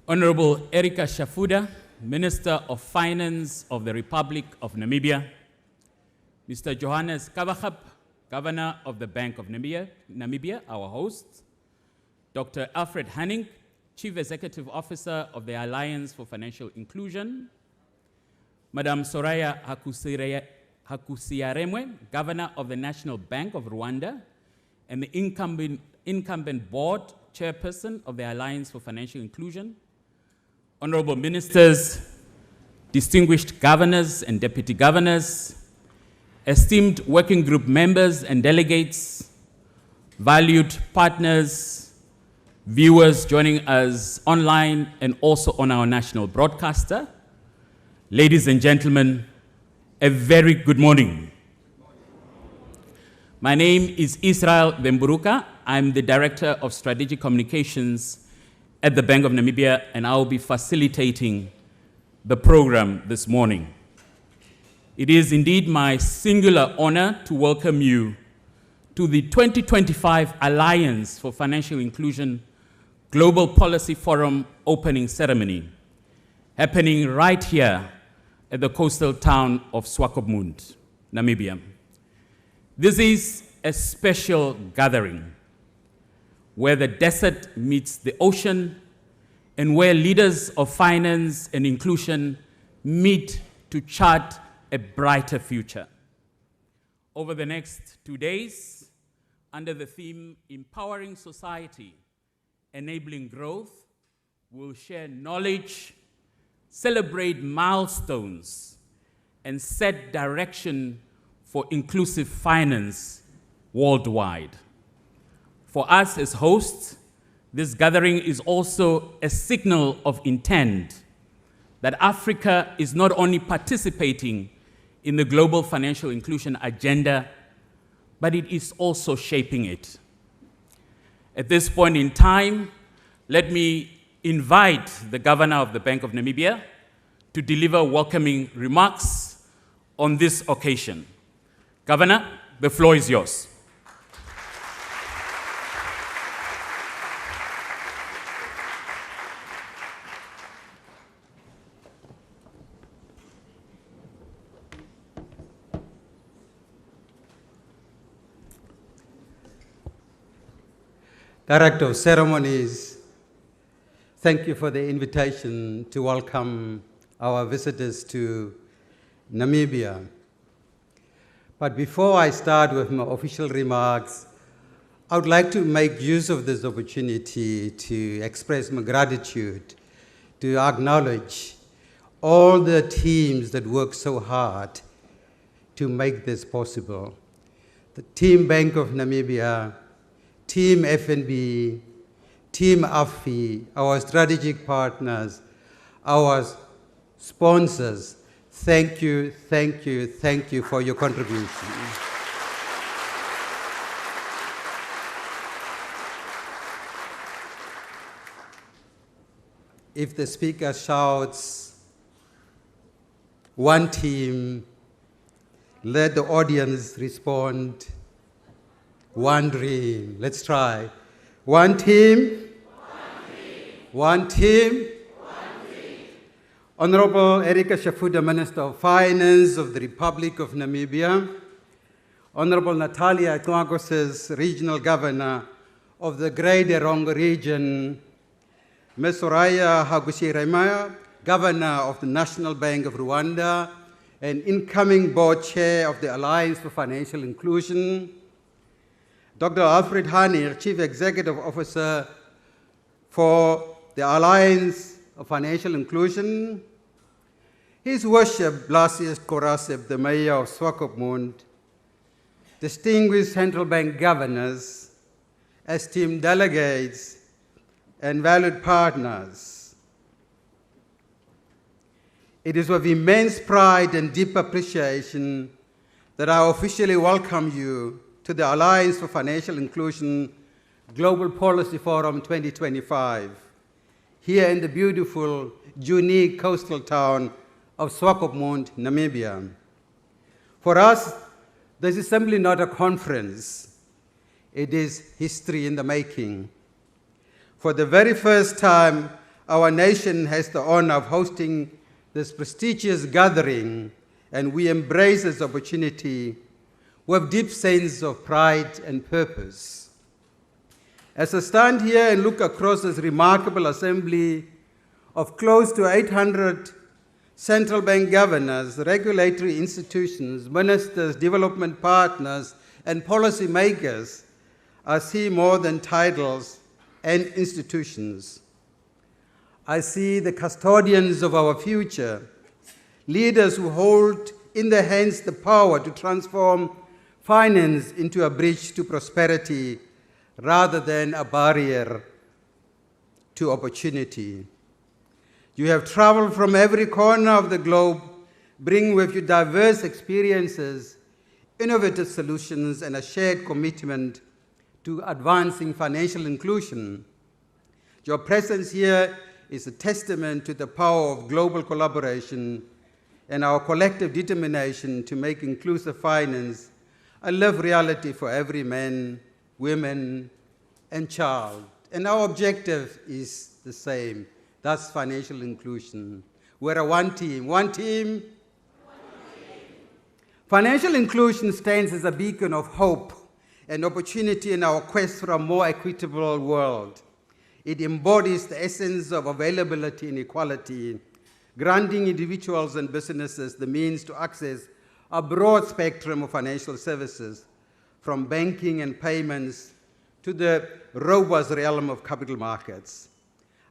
Honorable Erika Shafuda, Minister of Finance of the Republic of Namibia, Mr. Johannes Kabachap, Governor of the Bank of Namibia, our host, Dr. Alfred Hanning, Chief Executive Officer of the Alliance for Financial Inclusion, Madam Soraya Hakusiaremwe, Governor of the National Bank of Rwanda, and the incumbent board chairperson of the Alliance for Financial Inclusion, honorable ministers, distinguished governors and deputy governors, esteemed working group members and delegates, valued partners, viewers joining us online and also on our national broadcaster, ladies and gentlemen, a very good morning. My name is Israel Bemburuka. I'm the Director of Strategic Communications at the Bank of Namibia, and I'll be facilitating the program this morning. It is indeed my singular honor to welcome you to the 2025 Alliance for Financial Inclusion Global Policy Forum opening ceremony, happening right here at the coastal town of Swakopmund, Namibia. This is a special gathering where the desert meets the ocean and where leaders of finance and inclusion meet to chart a brighter future. Over the next 2 days, under the theme Empowering Society, Enabling Growth, we'll share knowledge, celebrate milestones, and set direction for inclusive finance worldwide. For us as hosts, this gathering is also a signal of intent that Africa is not only participating in the global financial inclusion agenda, but it is also shaping it. At this point in time, let me invite the Governor of the Bank of Namibia to deliver welcoming remarks on this occasion. Governor, the floor is yours. Director of Ceremonies, thank you for the invitation to welcome our visitors to Namibia. But before I start with my official remarks, I would like to make use of this opportunity to express my gratitude, to acknowledge all the teams that work so hard to make this possible. The Team Bank of Namibia, Team FNB, Team AFI, our strategic partners, our sponsors, thank you, thank you, thank you for your contribution. If the speaker shouts, one team, let the audience respond, one dream. Let's try. One team. One team. One team. Honorable Erika Shafuda, Minister of Finance of the Republic of Namibia. Honorable Natalia Twagoses, Regional Governor of the Greater Erongo Region. Ms. Soraya Hakusiaremwe, Governor of the National Bank of Rwanda and incoming Board Chair of the Alliance for Financial Inclusion. Dr. Alfred Hanning, Chief Executive Officer for the Alliance of Financial Inclusion. His Worship Blasius Korasep, the Mayor of Swakopmund, distinguished central bank governors, esteemed delegates, and valued partners. It is with immense pride and deep appreciation that I officially welcome you to the Alliance for Financial Inclusion Global Policy Forum 2025, here in the beautiful, unique coastal town of Swakopmund, Namibia. For us, this is simply not a conference. It is history in the making. For the very first time, our nation has the honor of hosting this prestigious gathering, and we embrace this opportunity with deep sense of pride and purpose. As I stand here and look across this remarkable assembly of close to 800 central bank governors, regulatory institutions, ministers, development partners, and policymakers, I see more than titles and institutions. I see the custodians of our future, leaders who hold in their hands the power to transform finance into a bridge to prosperity rather than a barrier to opportunity. You have traveled from every corner of the globe, bringing with you diverse experiences, innovative solutions, and a shared commitment to advancing financial inclusion. Your presence here is a testament to the power of global collaboration and our collective determination to make inclusive finance a lived reality for every man, woman, and child. And our objective is the same. That's financial inclusion. We're a one team. One team. Financial inclusion stands as a beacon of hope and opportunity in our quest for a more equitable world. It embodies the essence of availability and equality, granting individuals and businesses the means to access a broad spectrum of financial services, from banking and payments to the robust realm of capital markets.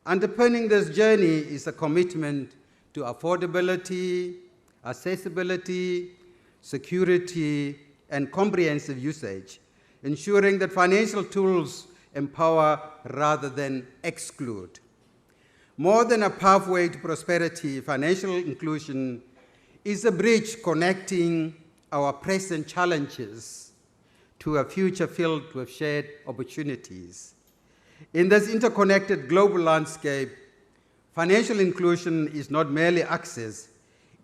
Underpinning this journey is a commitment to affordability, accessibility, security, and comprehensive usage, ensuring that financial tools empower rather than exclude. More than a pathway to prosperity, financial inclusion is a bridge connecting our present challenges to a future filled with shared opportunities. In this interconnected global landscape, financial inclusion is not merely access,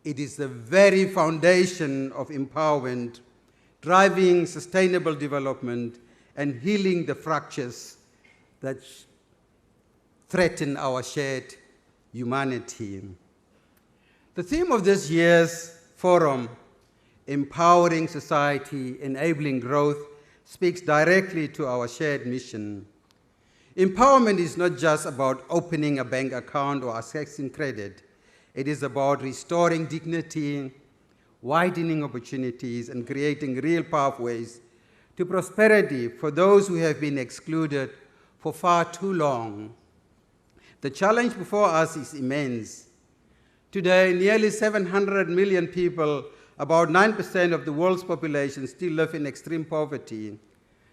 it is the very foundation of empowerment, driving sustainable development and healing the fractures that threaten our shared humanity. The theme of this year's forum, Empowering Society, Enabling Growth, speaks directly to our shared mission. Empowerment is not just about opening a bank account or accessing credit. It is about restoring dignity, widening opportunities, and creating real pathways to prosperity for those who have been excluded for far too long. The challenge before us is immense. Today, nearly 700 million people, about 9% of the world's population, still live in extreme poverty,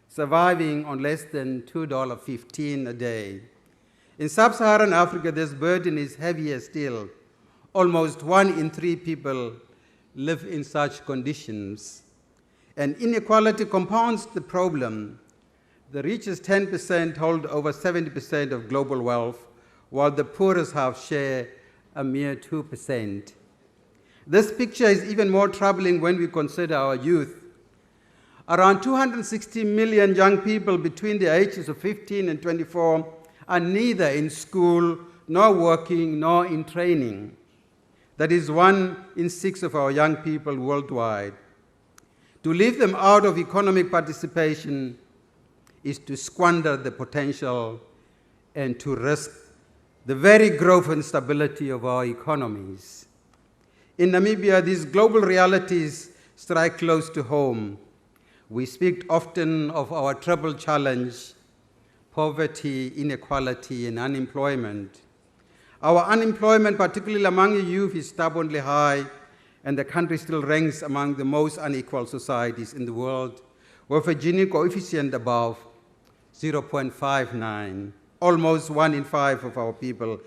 surviving on less than $2.15 a day. In sub-Saharan Africa, this burden is heavier still. Almost 1 in 3 people live in such conditions. And inequality compounds the problem. The richest 10% hold over 70% of global wealth, while the poorest half share a mere 2%. This picture is even more troubling when we consider our youth. Around 260 million young people between the ages of 15 and 24 are neither in school, nor working, nor in training. That is 1 in 6 of our young people worldwide. To leave them out of economic participation is to squander the potential and to risk the very growth and stability of our economies. In Namibia, these global realities strike close to home. We speak often of our triple challenge: poverty, inequality, and unemployment. Our unemployment, particularly among the youth, is stubbornly high, and the country still ranks among the most unequal societies in the world, with a Gini coefficient above 0.59. Almost 1 in 5 of our people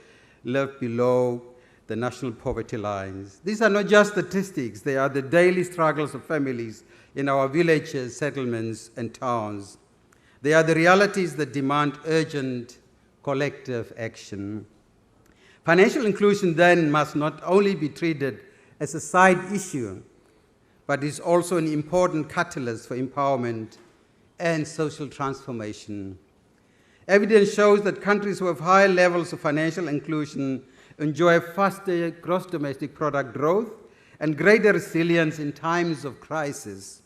live below the national poverty lines. These are not just statistics, they are the daily struggles of families in our villages, settlements, and towns. They are the realities that demand urgent collective action. Financial inclusion then must not only be treated as a side issue, but is also an important catalyst for empowerment and social transformation. Evidence shows that countries with high levels of financial inclusion enjoy faster gross domestic product growth and greater resilience in times of crisis.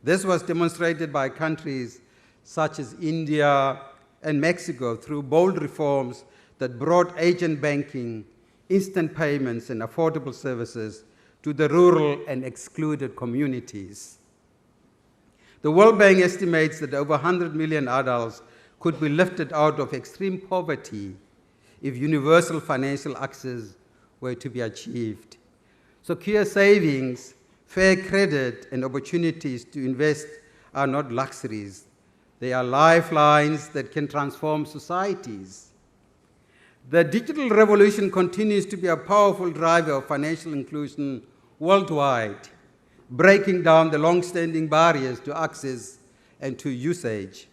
This was demonstrated by countries such as India and Mexico through bold reforms that brought agent banking, instant payments, and affordable services to the rural and excluded communities. The World Bank estimates that over 100 million adults could be lifted out of extreme poverty if universal financial access were to be achieved. Secure savings, fair credit, and opportunities to invest are not luxuries. They are lifelines that can transform societies. The digital revolution continues to be a powerful driver of financial inclusion worldwide, breaking down the long-standing barriers to access and to usage.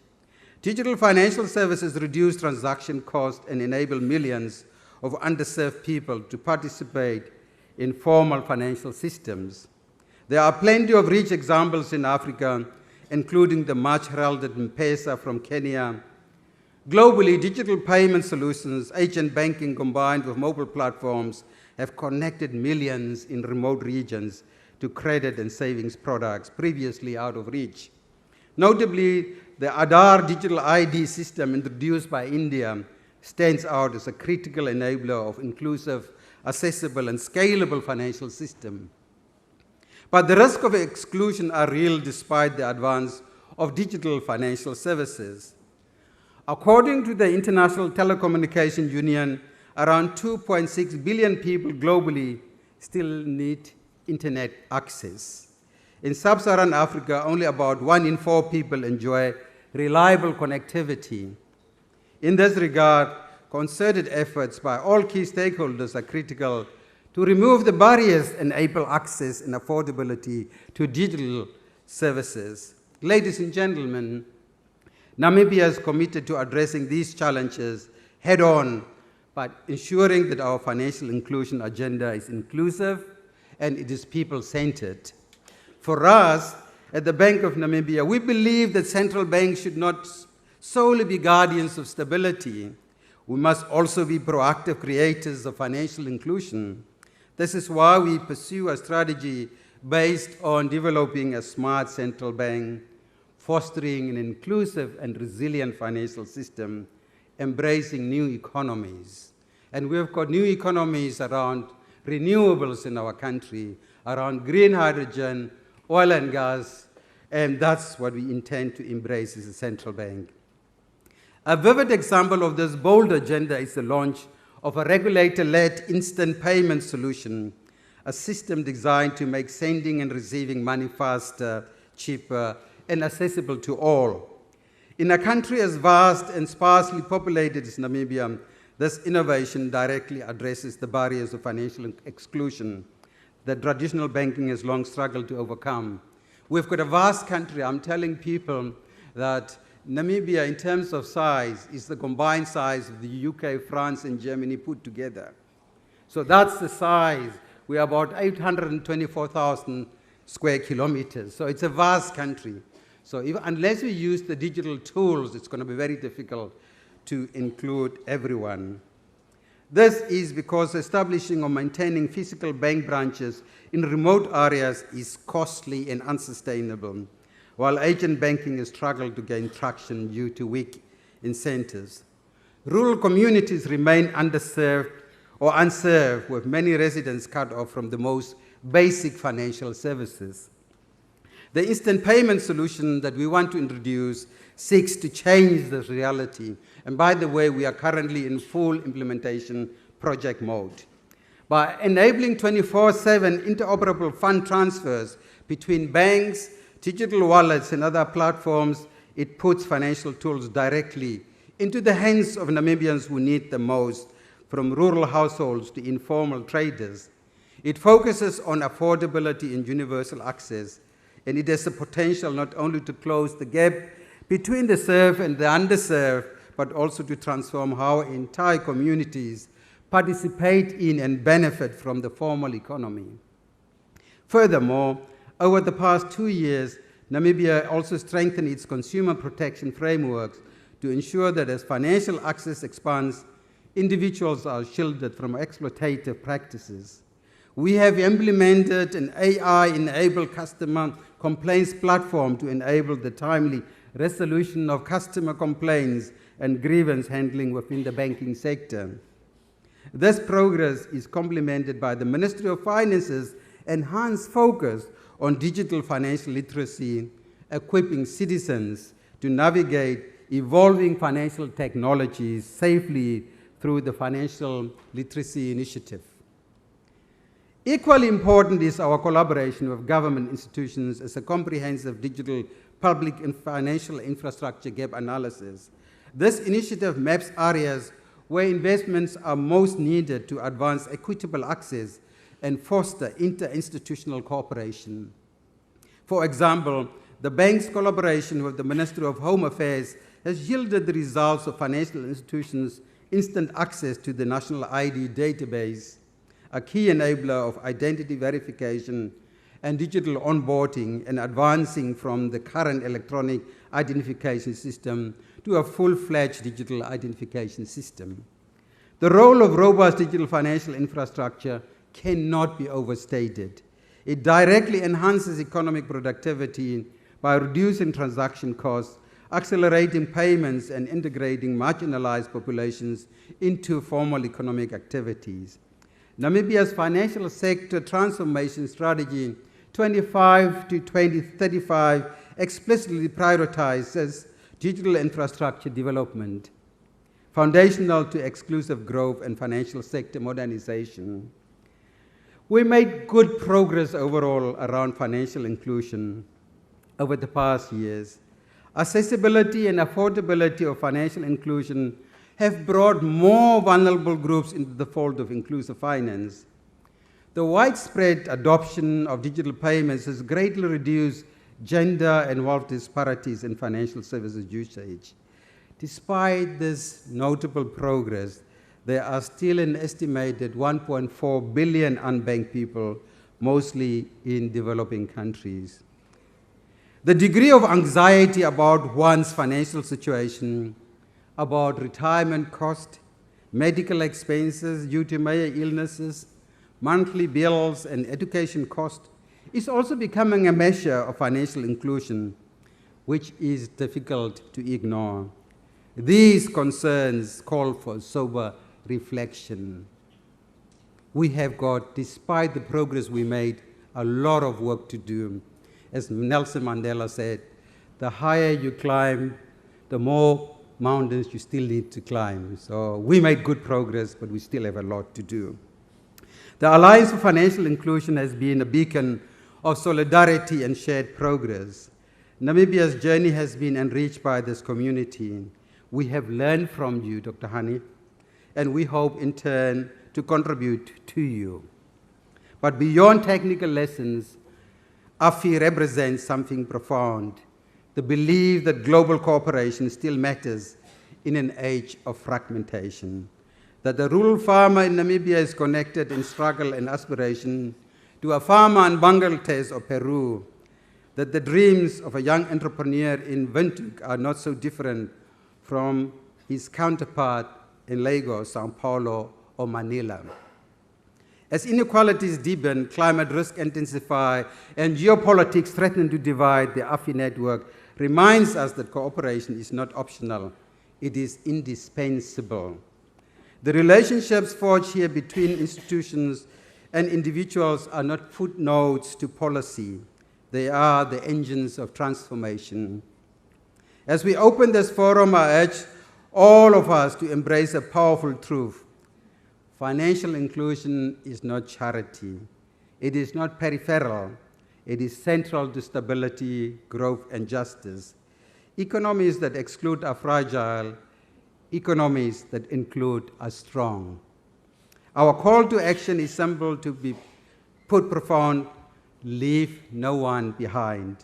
Digital financial services reduce transaction costs and enable millions of underserved people to participate in formal financial systems. There are plenty of rich examples in Africa, including the much-heralded M-Pesa from Kenya. Globally, digital payment solutions, agent banking combined with mobile platforms have connected millions in remote regions to credit and savings products previously out of reach. Notably, the Aadhaar digital ID system introduced by India stands out as a critical enabler of inclusive, accessible, and scalable financial system. But the risks of exclusion are real despite the advance of digital financial services. According to the International Telecommunication Union, around 2.6 billion people globally still need internet access. In sub-Saharan Africa, only about 1 in 4 people enjoy reliable connectivity. In this regard, concerted efforts by all key stakeholders are critical to remove the barriers and enable access and affordability to digital services. Ladies and gentlemen, Namibia is committed to addressing these challenges head-on by ensuring that our financial inclusion agenda is inclusive and it is people-centered. For us, at the Bank of Namibia, we believe that central banks should not solely be guardians of stability. We must also be proactive creators of financial inclusion. This is why we pursue a strategy based on developing a smart central bank, fostering an inclusive and resilient financial system, embracing new economies. And we've got new economies around renewables in our country, around green hydrogen, oil and gas, and that's what we intend to embrace as a central bank. A vivid example of this bold agenda is the launch of a regulator-led instant payment solution, a system designed to make sending and receiving money faster, cheaper, and accessible to all. In a country as vast and sparsely populated as Namibia, this innovation directly addresses the barriers of financial exclusion that traditional banking has long struggled to overcome. We've got a vast country. I'm telling people that Namibia, in terms of size, is the combined size of the UK, France, and Germany put together. So that's the size. We're about 824,000 square kilometers. So it's a vast country. So unless we use the digital tools, it's going to be very difficult to include everyone. This is because establishing or maintaining physical bank branches in remote areas is costly and unsustainable, while agent banking has struggled to gain traction due to weak incentives. Rural communities remain underserved or unserved, with many residents cut off from the most basic financial services. The instant payment solution that we want to introduce seeks to change this reality. And by the way, we are currently in full implementation project mode. By enabling 24/7 interoperable fund transfers between banks, digital wallets, and other platforms, it puts financial tools directly into the hands of Namibians who need them most, from rural households to informal traders. It focuses on affordability and universal access, and it has the potential not only to close the gap between the served and the underserved, but also to transform how entire communities participate in and benefit from the formal economy. Furthermore, over the past 2 years, Namibia also strengthened its consumer protection frameworks to ensure that as financial access expands, individuals are shielded from exploitative practices. We have implemented an AI-enabled customer complaints platform to enable the timely resolution of customer complaints and grievance handling within the banking sector. This progress is complemented by the Ministry of Finance's enhanced focus on digital financial literacy, equipping citizens to navigate evolving financial technologies safely through the Financial Literacy Initiative. Equally important is our collaboration with government institutions as a comprehensive digital public and financial infrastructure gap analysis. This initiative maps areas where investments are most needed to advance equitable access and foster interinstitutional cooperation. For example, the bank's collaboration with the Ministry of Home Affairs has yielded the results of financial institutions' instant access to the National ID database, a key enabler of identity verification and digital onboarding, and advancing from the current electronic identification system to a full-fledged digital identification system. The role of robust digital financial infrastructure cannot be overstated. It directly enhances economic productivity by reducing transaction costs, accelerating payments, and integrating marginalized populations into formal economic activities. Namibia's financial sector transformation strategy 25 to 2035 explicitly prioritizes digital infrastructure development, foundational to exclusive growth and financial sector modernization. We made good progress overall around financial inclusion over the past years. Accessibility and affordability of financial inclusion have brought more vulnerable groups into the fold of inclusive finance. The widespread adoption of digital payments has greatly reduced gender and wealth disparities in financial services usage. Despite this notable progress, there are still an estimated 1.4 billion unbanked people, mostly in developing countries. The degree of anxiety about one's financial situation, about retirement cost, medical expenses due to major illnesses, monthly bills, and education cost is also becoming a measure of financial inclusion, which is difficult to ignore. These concerns call for sober reflection. We have got, despite the progress we made, a lot of work to do. As Nelson Mandela said, the higher you climb, the more mountains you still need to climb. So we made good progress, but we still have a lot to do. The Alliance for Financial Inclusion has been a beacon of solidarity and shared progress. Namibia's journey has been enriched by this community. We have learned from you, Dr. Hani, and we hope in turn to contribute to you. But beyond technical lessons, AFI represents something profound, the belief that global cooperation still matters in an age of fragmentation, that the rural farmer in Namibia is connected in struggle and aspiration to a farmer in Bangladesh or Peru, that the dreams of a young entrepreneur in Windhoek are not so different from his counterpart in Lagos, Sao Paulo, or Manila. As inequalities deepen, climate risk intensify, and geopolitics threaten to divide, the AFI network reminds us that cooperation is not optional, it is indispensable. The relationships forged here between institutions and individuals are not footnotes to policy, they are the engines of transformation. As we open this forum, I urge all of us to embrace a powerful truth. Financial inclusion is not charity. It is not peripheral. It is central to stability, growth, and justice. Economies that exclude are fragile. Economies that include are strong. Our call to action is simple to be put profound: leave no one behind.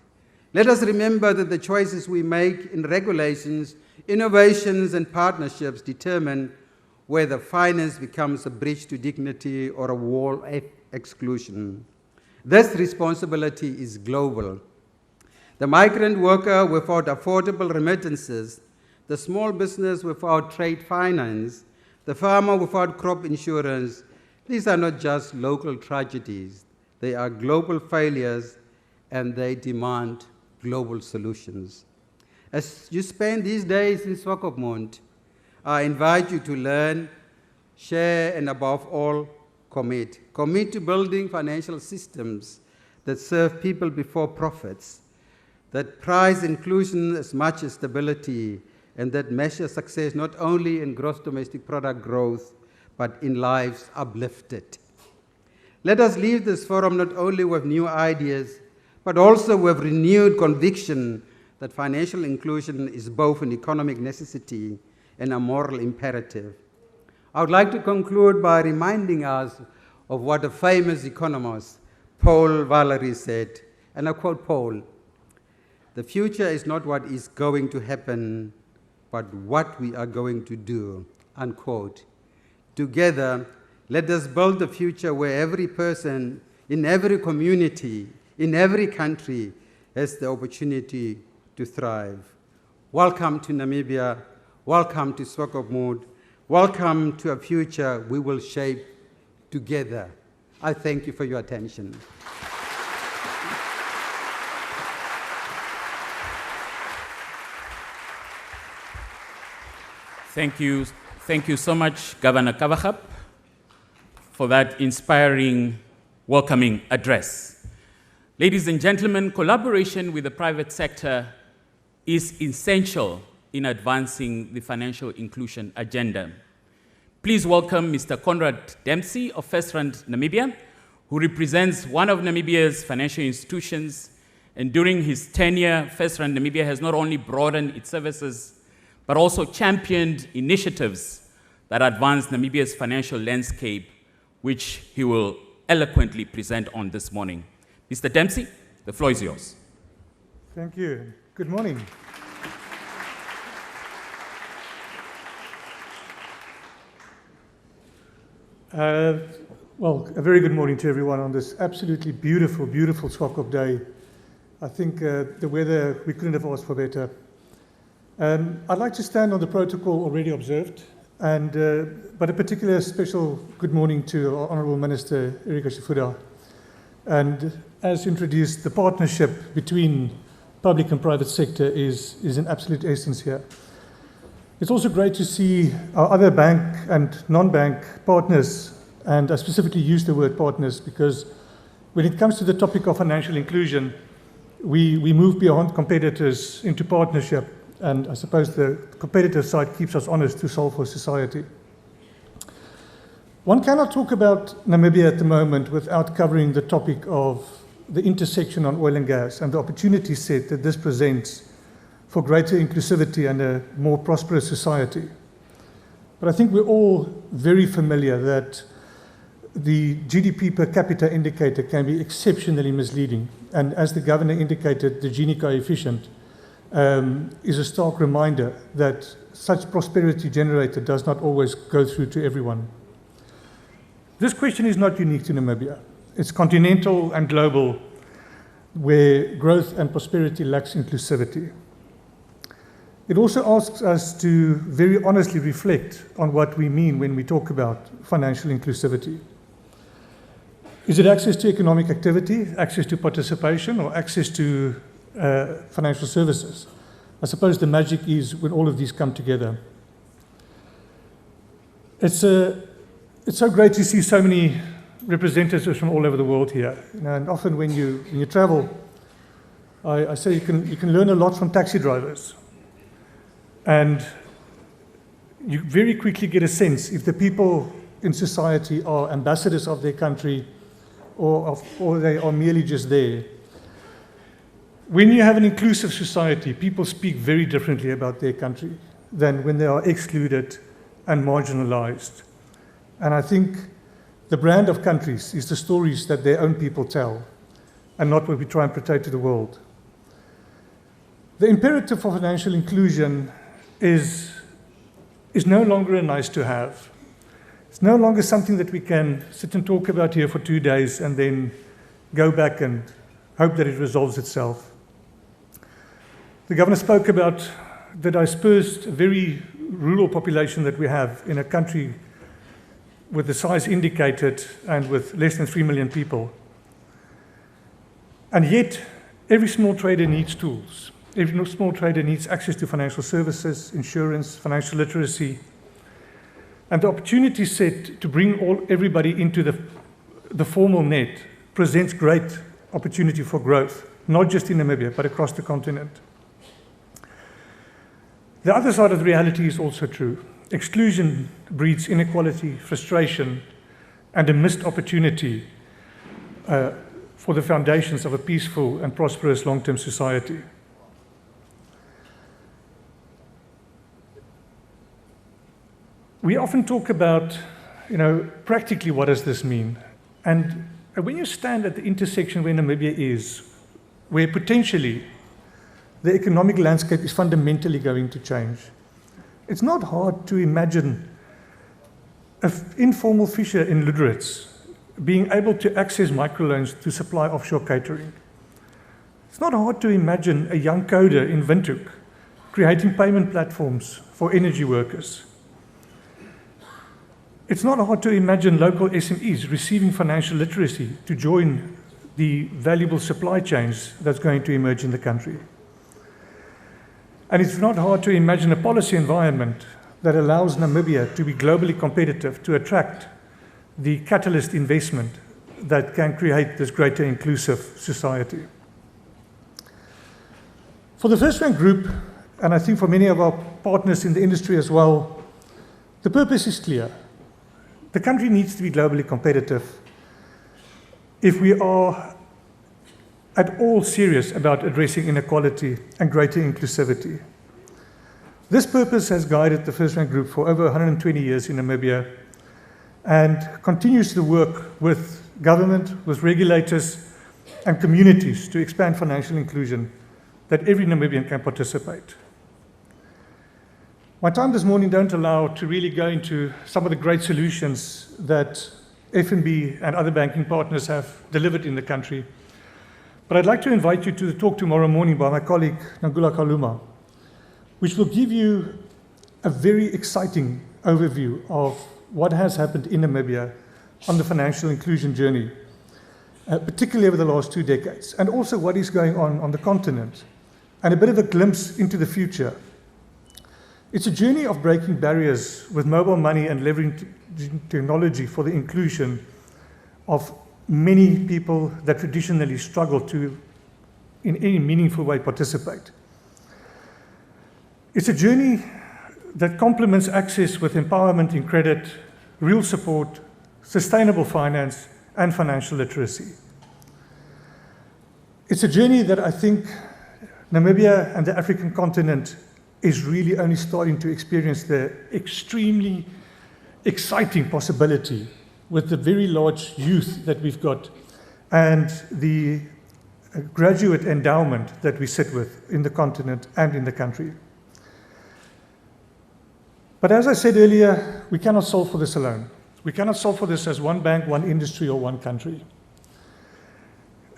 Let us remember that the choices we make in regulations, innovations, and partnerships determine whether finance becomes a bridge to dignity or a wall of exclusion. This responsibility is global. The migrant worker without affordable remittances, the small business without trade finance, the farmer without crop insurance, these are not just local tragedies. They are global failures, and they demand global solutions. As you spend these days in Swakopmund, I invite you to learn, share, and above all, commit. Commit to building financial systems that serve people before profits, that prize inclusion as much as stability, and that measure success not only in gross domestic product growth, but in lives uplifted. Let us leave this forum not only with new ideas, but also with renewed conviction that financial inclusion is both an economic necessity and a moral imperative. I would like to conclude by reminding us of what a famous economist, Paul Valery, said, and I quote Paul, "The future is not what is going to happen, but what we are going to do," unquote. Together, let us build a future where every person in every community, in every country, has the opportunity to thrive. Welcome to Namibia. Welcome to Swakopmund. Welcome to a future we will shape together. I thank you for your attention. Thank you so much, Governor Kavachap, for that inspiring, welcoming address. Ladies and gentlemen, collaboration with the private sector is essential in advancing the financial inclusion agenda. Please welcome Mr. Conrad Dempsey of FirstRand Namibia, who represents one of Namibia's financial institutions. And during his tenure, FirstRand Namibia has not only broadened its services, but also championed initiatives that advance Namibia's financial landscape, which he will eloquently present on this morning. Mr. Dempsey, the floor is yours. Thank you. Good morning. Well, a very good morning to everyone on this absolutely beautiful, beautiful Swakop day. I think the weather, we couldn't have asked for better. I'd like to stand on the protocol already observed, but a particular special good morning to our Honourable Minister, Erika Shifuda. And as introduced, the partnership between public and private sector is an absolute essence here. It's also great to see our other bank and non-bank partners, and I specifically use the word partners because when it comes to the topic of financial inclusion, we move beyond competitors into partnership, and I suppose the competitive side keeps us honest to solve for society. One cannot talk about Namibia at the moment without covering the topic of the intersection on oil and gas and the opportunity set that this presents for greater inclusivity and a more prosperous society. But I think we're all very familiar that the GDP per capita indicator can be exceptionally misleading. And as the Governor indicated, the Gini coefficient is a stark reminder that such prosperity generated does not always go through to everyone. This question is not unique to Namibia. It's continental and global, where growth and prosperity lacks inclusivity. It also asks us to very honestly reflect on what we mean when we talk about financial inclusivity. Is it access to economic activity, access to participation, or access to financial services? I suppose the magic is when all of these come together. It's so great to see so many representatives from all over the world here. And often when you travel, I say you can learn a lot from taxi drivers. And you very quickly get a sense if the people in society are ambassadors of their country or they are merely just there. When you have an inclusive society, people speak very differently about their country than when they are excluded and marginalized. And I think the brand of countries is the stories that their own people tell and not what we try and portray to the world. The imperative for financial inclusion is no longer a nice to have. It's no longer something that we can sit and talk about here for 2 days and then go back and hope that it resolves itself. The Governor spoke about the dispersed, very rural population that we have in a country with the size indicated and with less than 3 million people. And yet, every small trader needs tools. Every small trader needs access to financial services, insurance, financial literacy. And the opportunity set to bring everybody into the formal net presents great opportunity for growth, not just in Namibia, but across the continent. The other side of the reality is also true. Exclusion breeds inequality, frustration, and a missed opportunity for the foundations of a peaceful and prosperous long-term society. We often talk about, practically what does this mean? And when you stand at the intersection where Namibia is, where potentially the economic landscape is fundamentally going to change, it's not hard to imagine an informal fisher in Lüderitz being able to access microloans to supply offshore catering. It's not hard to imagine a young coder in Windhoek creating payment platforms for energy workers. It's not hard to imagine local SMEs receiving financial literacy to join the valuable supply chains that's going to emerge in the country. And it's not hard to imagine a policy environment that allows Namibia to be globally competitive, to attract the catalyst investment that can create this greater inclusive society. For the First Rank Group, and I think for many of our partners in the industry as well, the purpose is clear. The country needs to be globally competitive if we are at all serious about addressing inequality and greater inclusivity. This purpose has guided the First Rank Group for over 120 years in Namibia and continues to work with government, with regulators, and communities to expand financial inclusion that every Namibian can participate. My time this morning don't allow to really go into some of the great solutions that FNB and other banking partners have delivered in the country. But I'd like to invite you to the talk tomorrow morning by my colleague, Nangula Kaluma, which will give you a very exciting overview of what has happened in Namibia on the financial inclusion journey, particularly over the last 2 decades, and also what is going on the continent, and a bit of a glimpse into the future. It's a journey of breaking barriers with mobile money and leveraging technology for the inclusion of many people that traditionally struggle to, in any meaningful way, participate. It's a journey that complements access with empowerment in credit, real support, sustainable finance, and financial literacy. It's a journey that I think Namibia and the African continent is really only starting to experience the extremely exciting possibility with the very large youth that we've got and the graduate endowment that we sit with in the continent and in the country. But as I said earlier, we cannot solve for this alone. We cannot solve for this as one bank, one industry, or one country.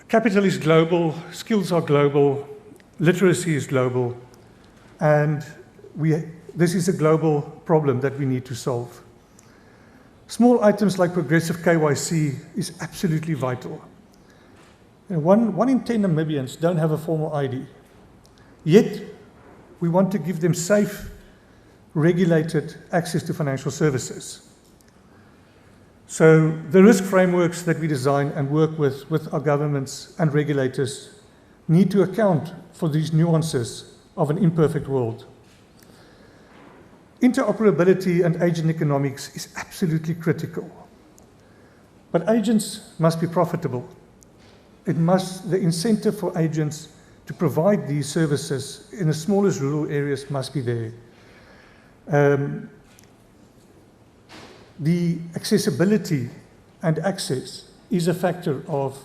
Capital is global, skills are global, literacy is global, and this is a global problem that we need to solve. Small items like progressive KYC is absolutely vital. And one in 10 Namibians don't have a formal ID. Yet, we want to give them safe, regulated access to financial services. So the risk frameworks that we design and work with our governments and regulators need to account for these nuances of an imperfect world. Interoperability and agent economics is absolutely critical. But agents must be profitable. The incentive for agents to provide these services in the smallest rural areas must be there. The accessibility and access is a factor of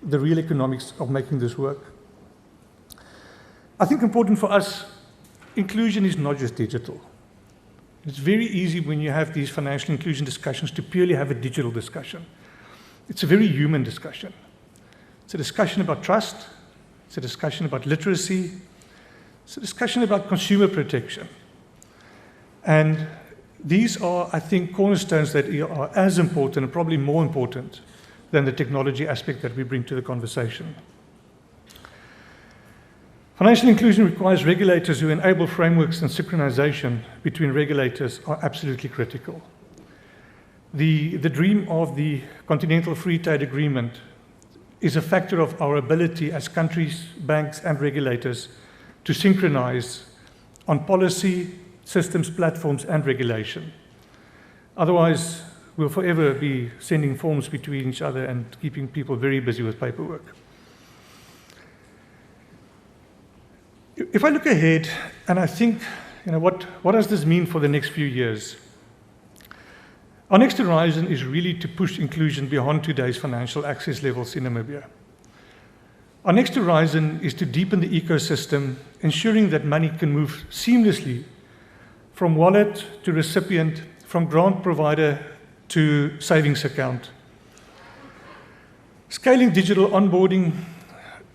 the real economics of making this work. I think important for us, inclusion is not just digital. It's very easy when you have these financial inclusion discussions to purely have a digital discussion. It's a very human discussion. It's a discussion about trust. It's a discussion about literacy. It's a discussion about consumer protection. And these are, I think, cornerstones that are as important and probably more important than the technology aspect that we bring to the conversation. Financial inclusion requires regulators who enable frameworks, and synchronization between regulators are absolutely critical. The dream of the Continental Free Trade Agreement is a factor of our ability as countries, banks, and regulators to synchronize on policy, systems, platforms, and regulation. Otherwise, we'll forever be sending forms between each other and keeping people very busy with paperwork. If I look ahead and I think, what does this mean for the next few years? Our next horizon is really to push inclusion beyond today's financial access levels in Namibia. Our next horizon is to deepen the ecosystem, ensuring that money can move seamlessly from wallet to recipient, from grant provider to savings account. Scaling digital onboarding,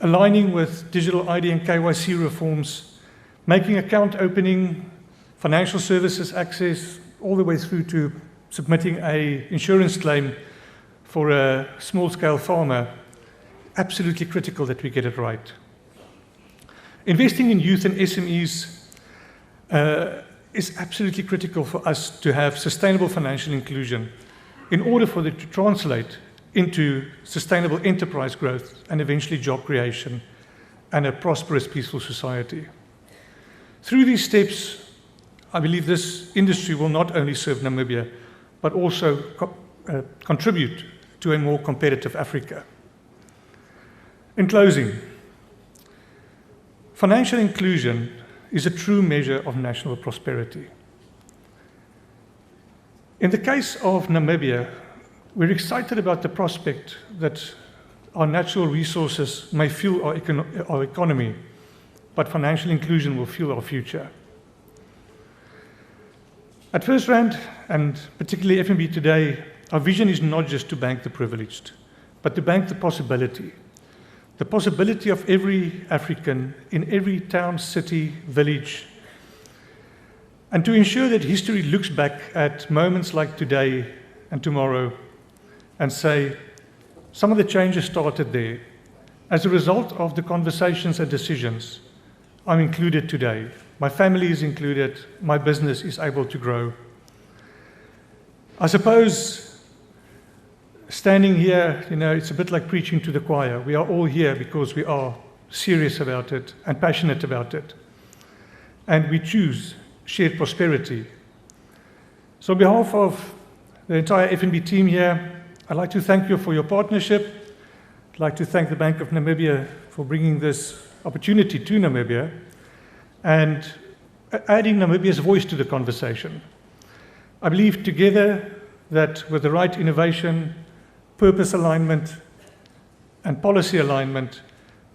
aligning with digital ID and KYC reforms, making account opening, financial services access, all the way through to submitting an insurance claim for a small-scale farmer, absolutely critical that we get it right. Investing in youth and SMEs is absolutely critical for us to have sustainable financial inclusion in order for it to translate into sustainable enterprise growth and eventually job creation and a prosperous, peaceful society. Through these steps, I believe this industry will not only serve Namibia, but also contribute to a more competitive Africa. In closing, financial inclusion is a true measure of national prosperity. In the case of Namibia, we're excited about the prospect that our natural resources may fuel our economy, but financial inclusion will fuel our future. At First Rand, and particularly FNB today, our vision is not just to bank the privileged, but to bank the possibility of every African in every town, city, village, and to ensure that history looks back at moments like today and tomorrow and say, some of the changes started there. As a result of the conversations and decisions, I'm included today. My family is included. My business is able to grow. I suppose standing here, it's a bit like preaching to the choir. We are all here because we are serious about it and passionate about it. And we choose shared prosperity. So on behalf of the entire FNB team here, I'd like to thank you for your partnership. I'd like to thank the Bank of Namibia for bringing this opportunity to Namibia and adding Namibia's voice to the conversation. I believe together that with the right innovation, purpose alignment, and policy alignment,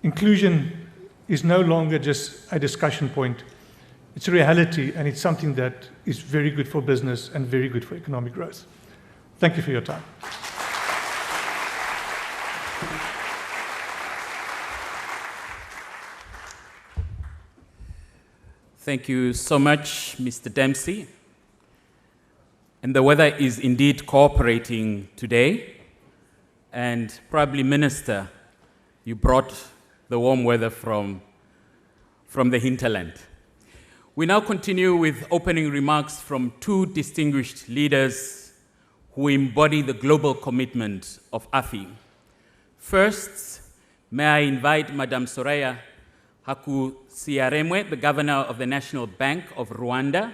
inclusion is no longer just a discussion point. It's a reality, and it's something that is very good for business and very good for economic growth. Thank you for your time. Thank you so much, Mr. Dempsey. And the weather is indeed cooperating today. And probably, Minister, you brought the warm weather from the hinterland. We now continue with opening remarks from two distinguished leaders who embody the global commitment of AFI. First, may I invite Madame Soraya Hakusiaremwe, the Governor of the National Bank of Rwanda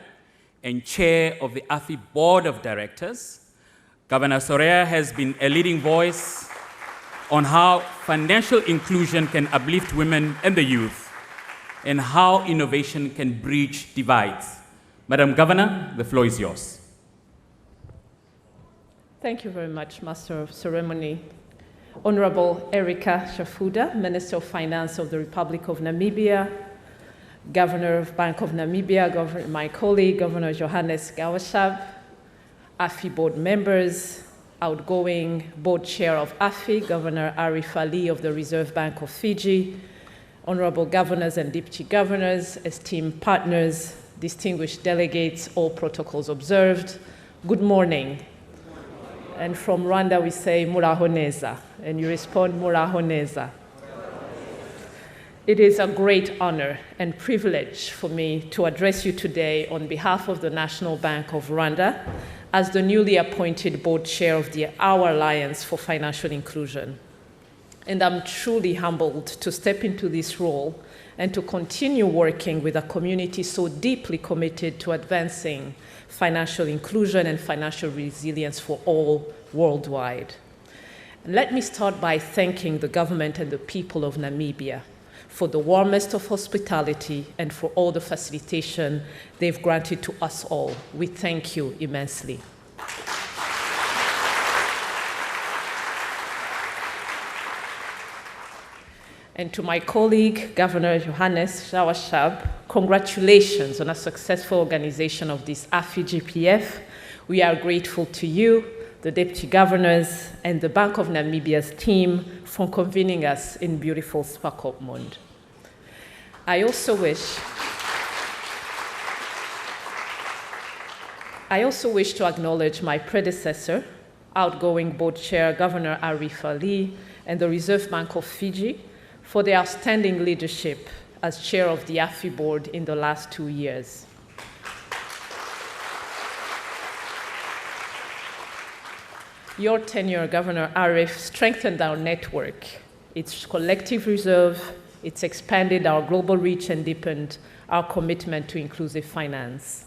and Chair of the AFI Board of Directors. Governor Soraya has been a leading voice on how financial inclusion can uplift women and the youth, and how innovation can bridge divides. Madam Governor, the floor is yours. Thank you very much, Master of Ceremony. Honorable Erika Shafuda, Minister of Finance of the Republic of Namibia, Governor of Bank of Namibia, my colleague, Governor Johannes Gawashab, AFI board members, outgoing board chair of AFI, Governor Arif Ali of the Reserve Bank of Fiji, honorable governors and deputy governors, esteemed partners, distinguished delegates, all protocols observed, good morning. And from Rwanda we say muraho neza, and you respond muraho neza. It is a great honor and privilege for me to address you today on behalf of the National Bank of Rwanda as the newly appointed board chair of our Alliance for Financial Inclusion. And I'm truly humbled to step into this role and to continue working with a community so deeply committed to advancing financial inclusion and financial resilience for all worldwide. And let me start by thanking the government and the people of Namibia for the warmest of hospitality and for all the facilitation they've granted to us all. We thank you immensely. And to my colleague, Governor Johannes Shawashab, congratulations on a successful organization of this AFI GPF. We are grateful to you, the deputy governors, and the Bank of Namibia's team for convening us in beautiful Swakopmund. I also wish to acknowledge my predecessor, outgoing board chair, Governor Arif Ali, and the Reserve Bank of Fiji, for their outstanding leadership as chair of the AFI board in the last 2 years. Your tenure, Governor Arif, strengthened our network, its collective reserve, it's expanded our global reach and deepened our commitment to inclusive finance.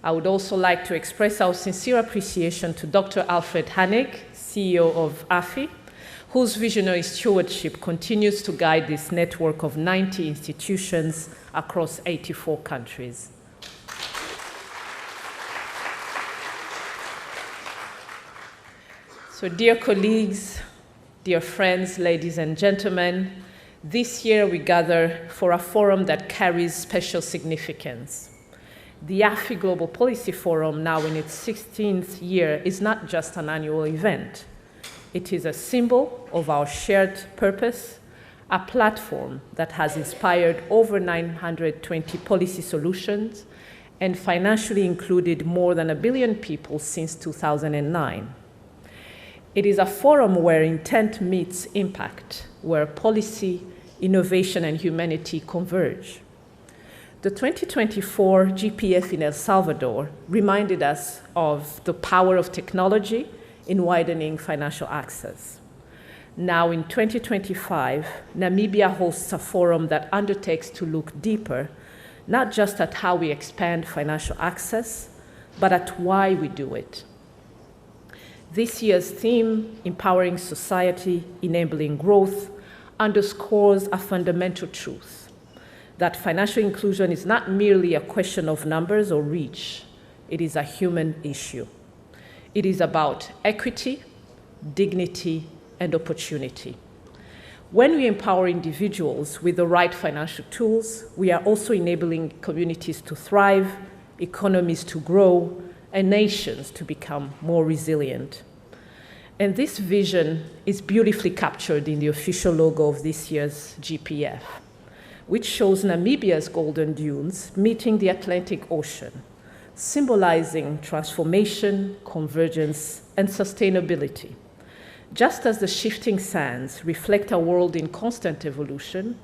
I would also like to express our sincere appreciation to Dr. Alfred Hanig, CEO of AFI, whose visionary stewardship continues to guide this network of 90 institutions across 84 countries. So, dear colleagues, dear friends, ladies and gentlemen, this year we gather for a forum that carries special significance. The AFI Global Policy Forum, now in its 16th year, is not just an annual event. It is a symbol of our shared purpose, a platform that has inspired over 920 policy solutions and financially included more than 1 billion people since 2009. It is a forum where intent meets impact, where policy, innovation, and humanity converge. The 2024 GPF in El Salvador reminded us of the power of technology in widening financial access. Now in 2025, Namibia hosts a forum that undertakes to look deeper, not just at how we expand financial access, but at why we do it. This year's theme, Empowering Society, Enabling Growth, underscores a fundamental truth, that financial inclusion is not merely a question of numbers or reach, it is a human issue. It is about equity, dignity, and opportunity. When we empower individuals with the right financial tools, we are also enabling communities to thrive, economies to grow, and nations to become more resilient. And this vision is beautifully captured in the official logo of this year's GPF, which shows Namibia's golden dunes meeting the Atlantic Ocean, symbolizing transformation, convergence, and sustainability. Just as the shifting sands reflect a world in constant evolution,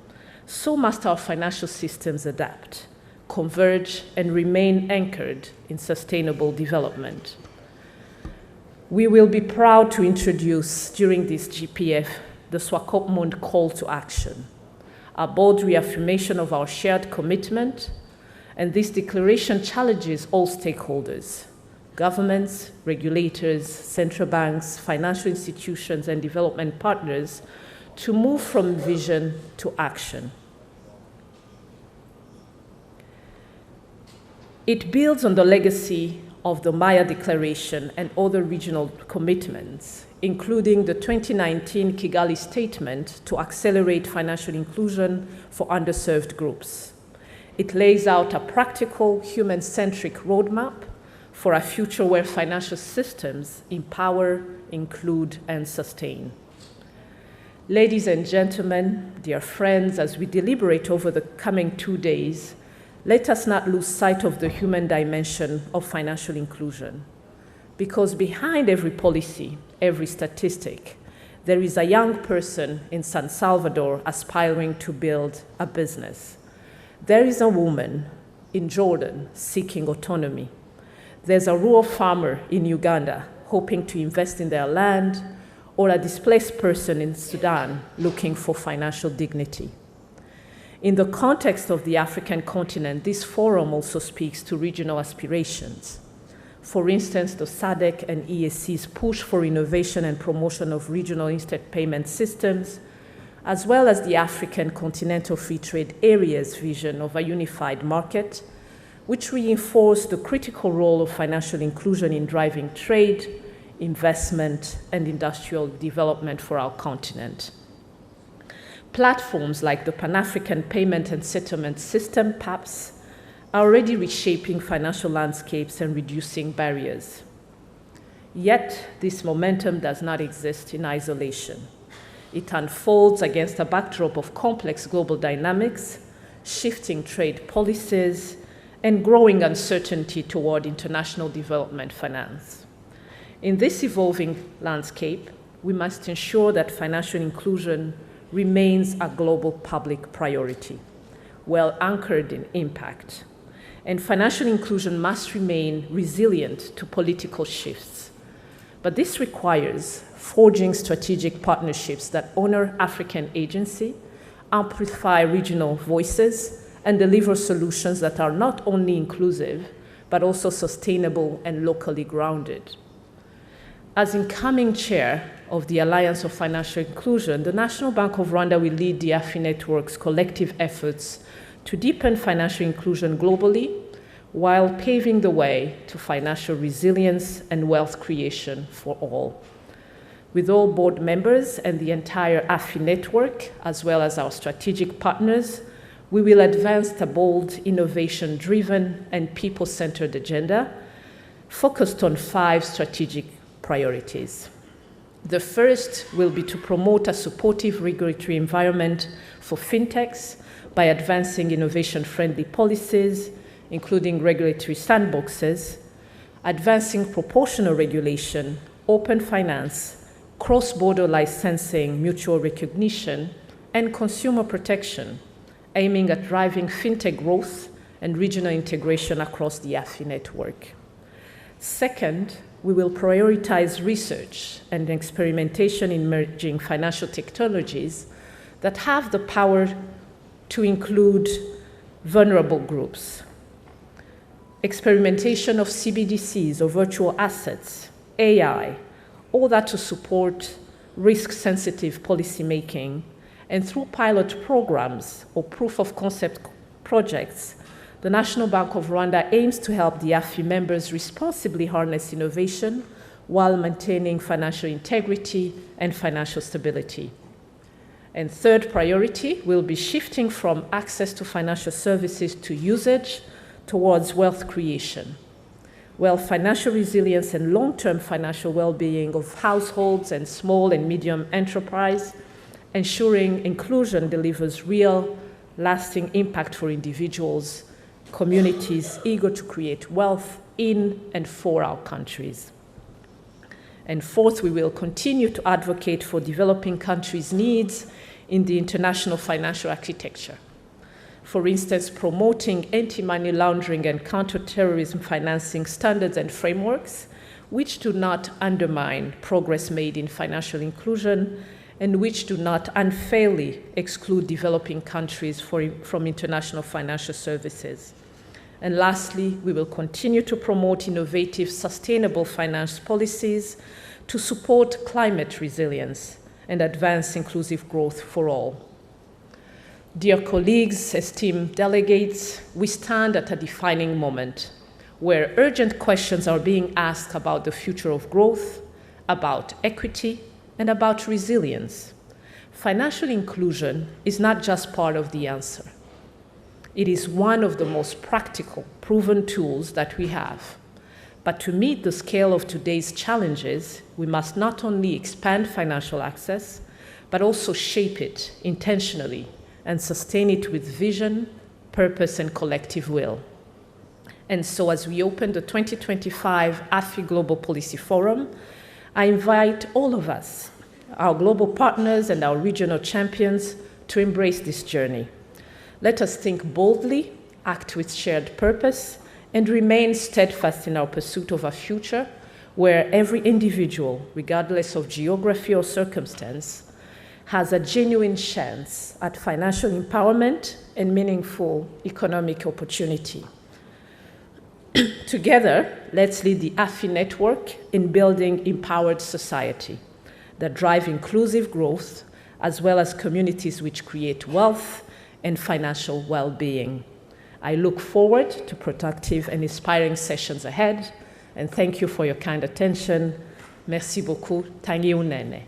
so must our financial systems adapt, converge, and remain anchored in sustainable development. We will be proud to introduce during this GPF the Swakopmund Call to Action, a bold reaffirmation of our shared commitment, and this declaration challenges all stakeholders, governments, regulators, central banks, financial institutions, and development partners to move from vision to action. It builds on the legacy of the Maya Declaration and other regional commitments, including the 2019 Kigali Statement to accelerate financial inclusion for underserved groups. It lays out a practical, human-centric roadmap for a future where financial systems empower, include, and sustain. Ladies and gentlemen, dear friends, as we deliberate over the coming 2 days, let us not lose sight of the human dimension of financial inclusion. Because behind every policy, every statistic, there is a young person in San Salvador aspiring to build a business. There is a woman in Jordan seeking autonomy. There's a rural farmer in Uganda hoping to invest in their land, or a displaced person in Sudan looking for financial dignity. In the context of the African continent, this forum also speaks to regional aspirations. For instance, the SADC and EAC's push for innovation and promotion of regional instant payment systems, as well as the African Continental Free Trade Area's vision of a unified market, which reinforce the critical role of financial inclusion in driving trade, investment, and industrial development for our continent. Platforms like the Pan-African Payment and Settlement System, PAPS, are already reshaping financial landscapes and reducing barriers. Yet, this momentum does not exist in isolation. It unfolds against a backdrop of complex global dynamics, shifting trade policies, and growing uncertainty toward international development finance. In this evolving landscape, we must ensure that financial inclusion remains a global public priority, well anchored in impact. And financial inclusion must remain resilient to political shifts. But this requires forging strategic partnerships that honor African agency, amplify regional voices, and deliver solutions that are not only inclusive, but also sustainable and locally grounded. As incoming chair of the Alliance of Financial Inclusion, the National Bank of Rwanda will lead the AFI network's collective efforts to deepen financial inclusion globally, while paving the way to financial resilience and wealth creation for all. With all board members and the entire AFI network, as well as our strategic partners, we will advance a bold, innovation-driven, and people-centered agenda focused on 5 strategic priorities. The first will be to promote a supportive regulatory environment for fintechs by advancing innovation-friendly policies, including regulatory sandboxes, advancing proportional regulation, open finance, cross-border licensing, mutual recognition, and consumer protection, aiming at driving fintech growth and regional integration across the AFI network. Second, we will prioritize research and experimentation in emerging financial technologies that have the power to include vulnerable groups. Experimentation of CBDCs or virtual assets, AI, all that to support risk-sensitive policymaking, and through pilot programs or proof-of-concept projects, the National Bank of Rwanda aims to help the AFI members responsibly harness innovation while maintaining financial integrity and financial stability. And third priority will be shifting from access to financial services to usage towards wealth creation, while financial resilience and long-term financial well-being of households and small and medium enterprise, ensuring inclusion delivers real, lasting impact for individuals, communities eager to create wealth in and for our countries. And fourth, we will continue to advocate for developing countries' needs in the international financial architecture. For instance, promoting anti-money laundering and counter-terrorism financing standards and frameworks, which do not undermine progress made in financial inclusion and which do not unfairly exclude developing countries from international financial services. And lastly, we will continue to promote innovative, sustainable finance policies to support climate resilience and advance inclusive growth for all. Dear colleagues, esteemed delegates, we stand at a defining moment where urgent questions are being asked about the future of growth, about equity, and about resilience. Financial inclusion is not just part of the answer. It is one of the most practical, proven tools that we have. But to meet the scale of today's challenges, we must not only expand financial access, but also shape it intentionally and sustain it with vision, purpose, and collective will. And so as we open the 2025 AFI Global Policy Forum, I invite all of us, our global partners and our regional champions, to embrace this journey. Let us think boldly, act with shared purpose, and remain steadfast in our pursuit of a future where every individual, regardless of geography or circumstance, has a genuine chance at financial empowerment and meaningful economic opportunity. Together, let's lead the AFI network in building empowered society that drive inclusive growth, as well as communities which create wealth and financial well-being. I look forward to productive and inspiring sessions ahead, and thank you for your kind attention. Merci beaucoup. Tangi unene.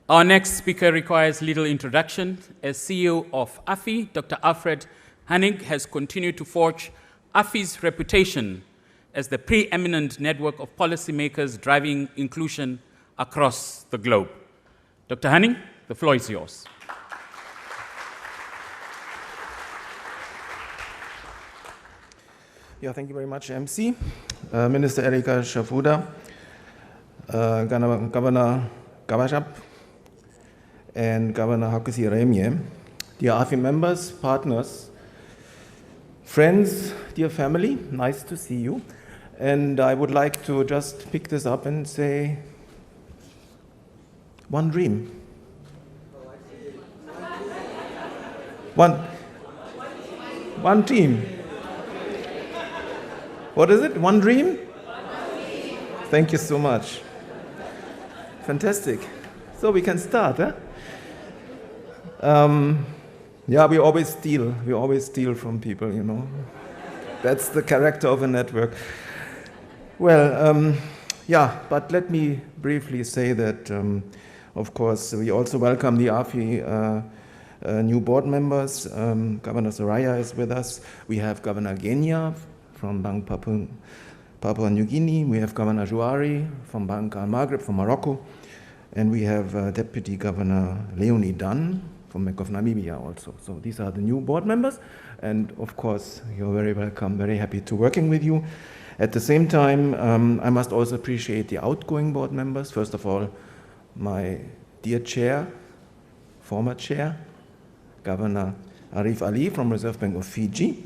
Our next speaker requires little introduction. As CEO of AFI, Dr. Alfred Hanning has continued to forge AFI's reputation as the preeminent network of policymakers driving inclusion across the globe. Dr. Hanning, the floor is yours. Yeah, thank you very much, MC. Minister Erika Shafuda, Governor Gabashap, and Governor Hakusi Remye, dear AFI members, partners, friends, dear family, nice to see you. And I would like to just pick this up and say, one dream. One team. What is it? One dream? Thank you so much. Fantastic. So we can start, huh? Yeah, we always steal. We always steal from people, you know. That's the character of a network. Well, yeah, but let me briefly say that, of course, we also welcome the AFI new board members. Governor Soraya is with us. We have Governor Genya from Bank Papua New Guinea. We have Governor Jouari from Bank Al Maghreb from Morocco. And we have Deputy Governor Leonie Dunn from Bank of Namibia also. So these are the new board members. And of course, you're very welcome, very happy to working with you. At the same time, I must also appreciate the outgoing board members. First of all, my dear chair, former chair, Governor Arif Ali from Reserve Bank of Fiji,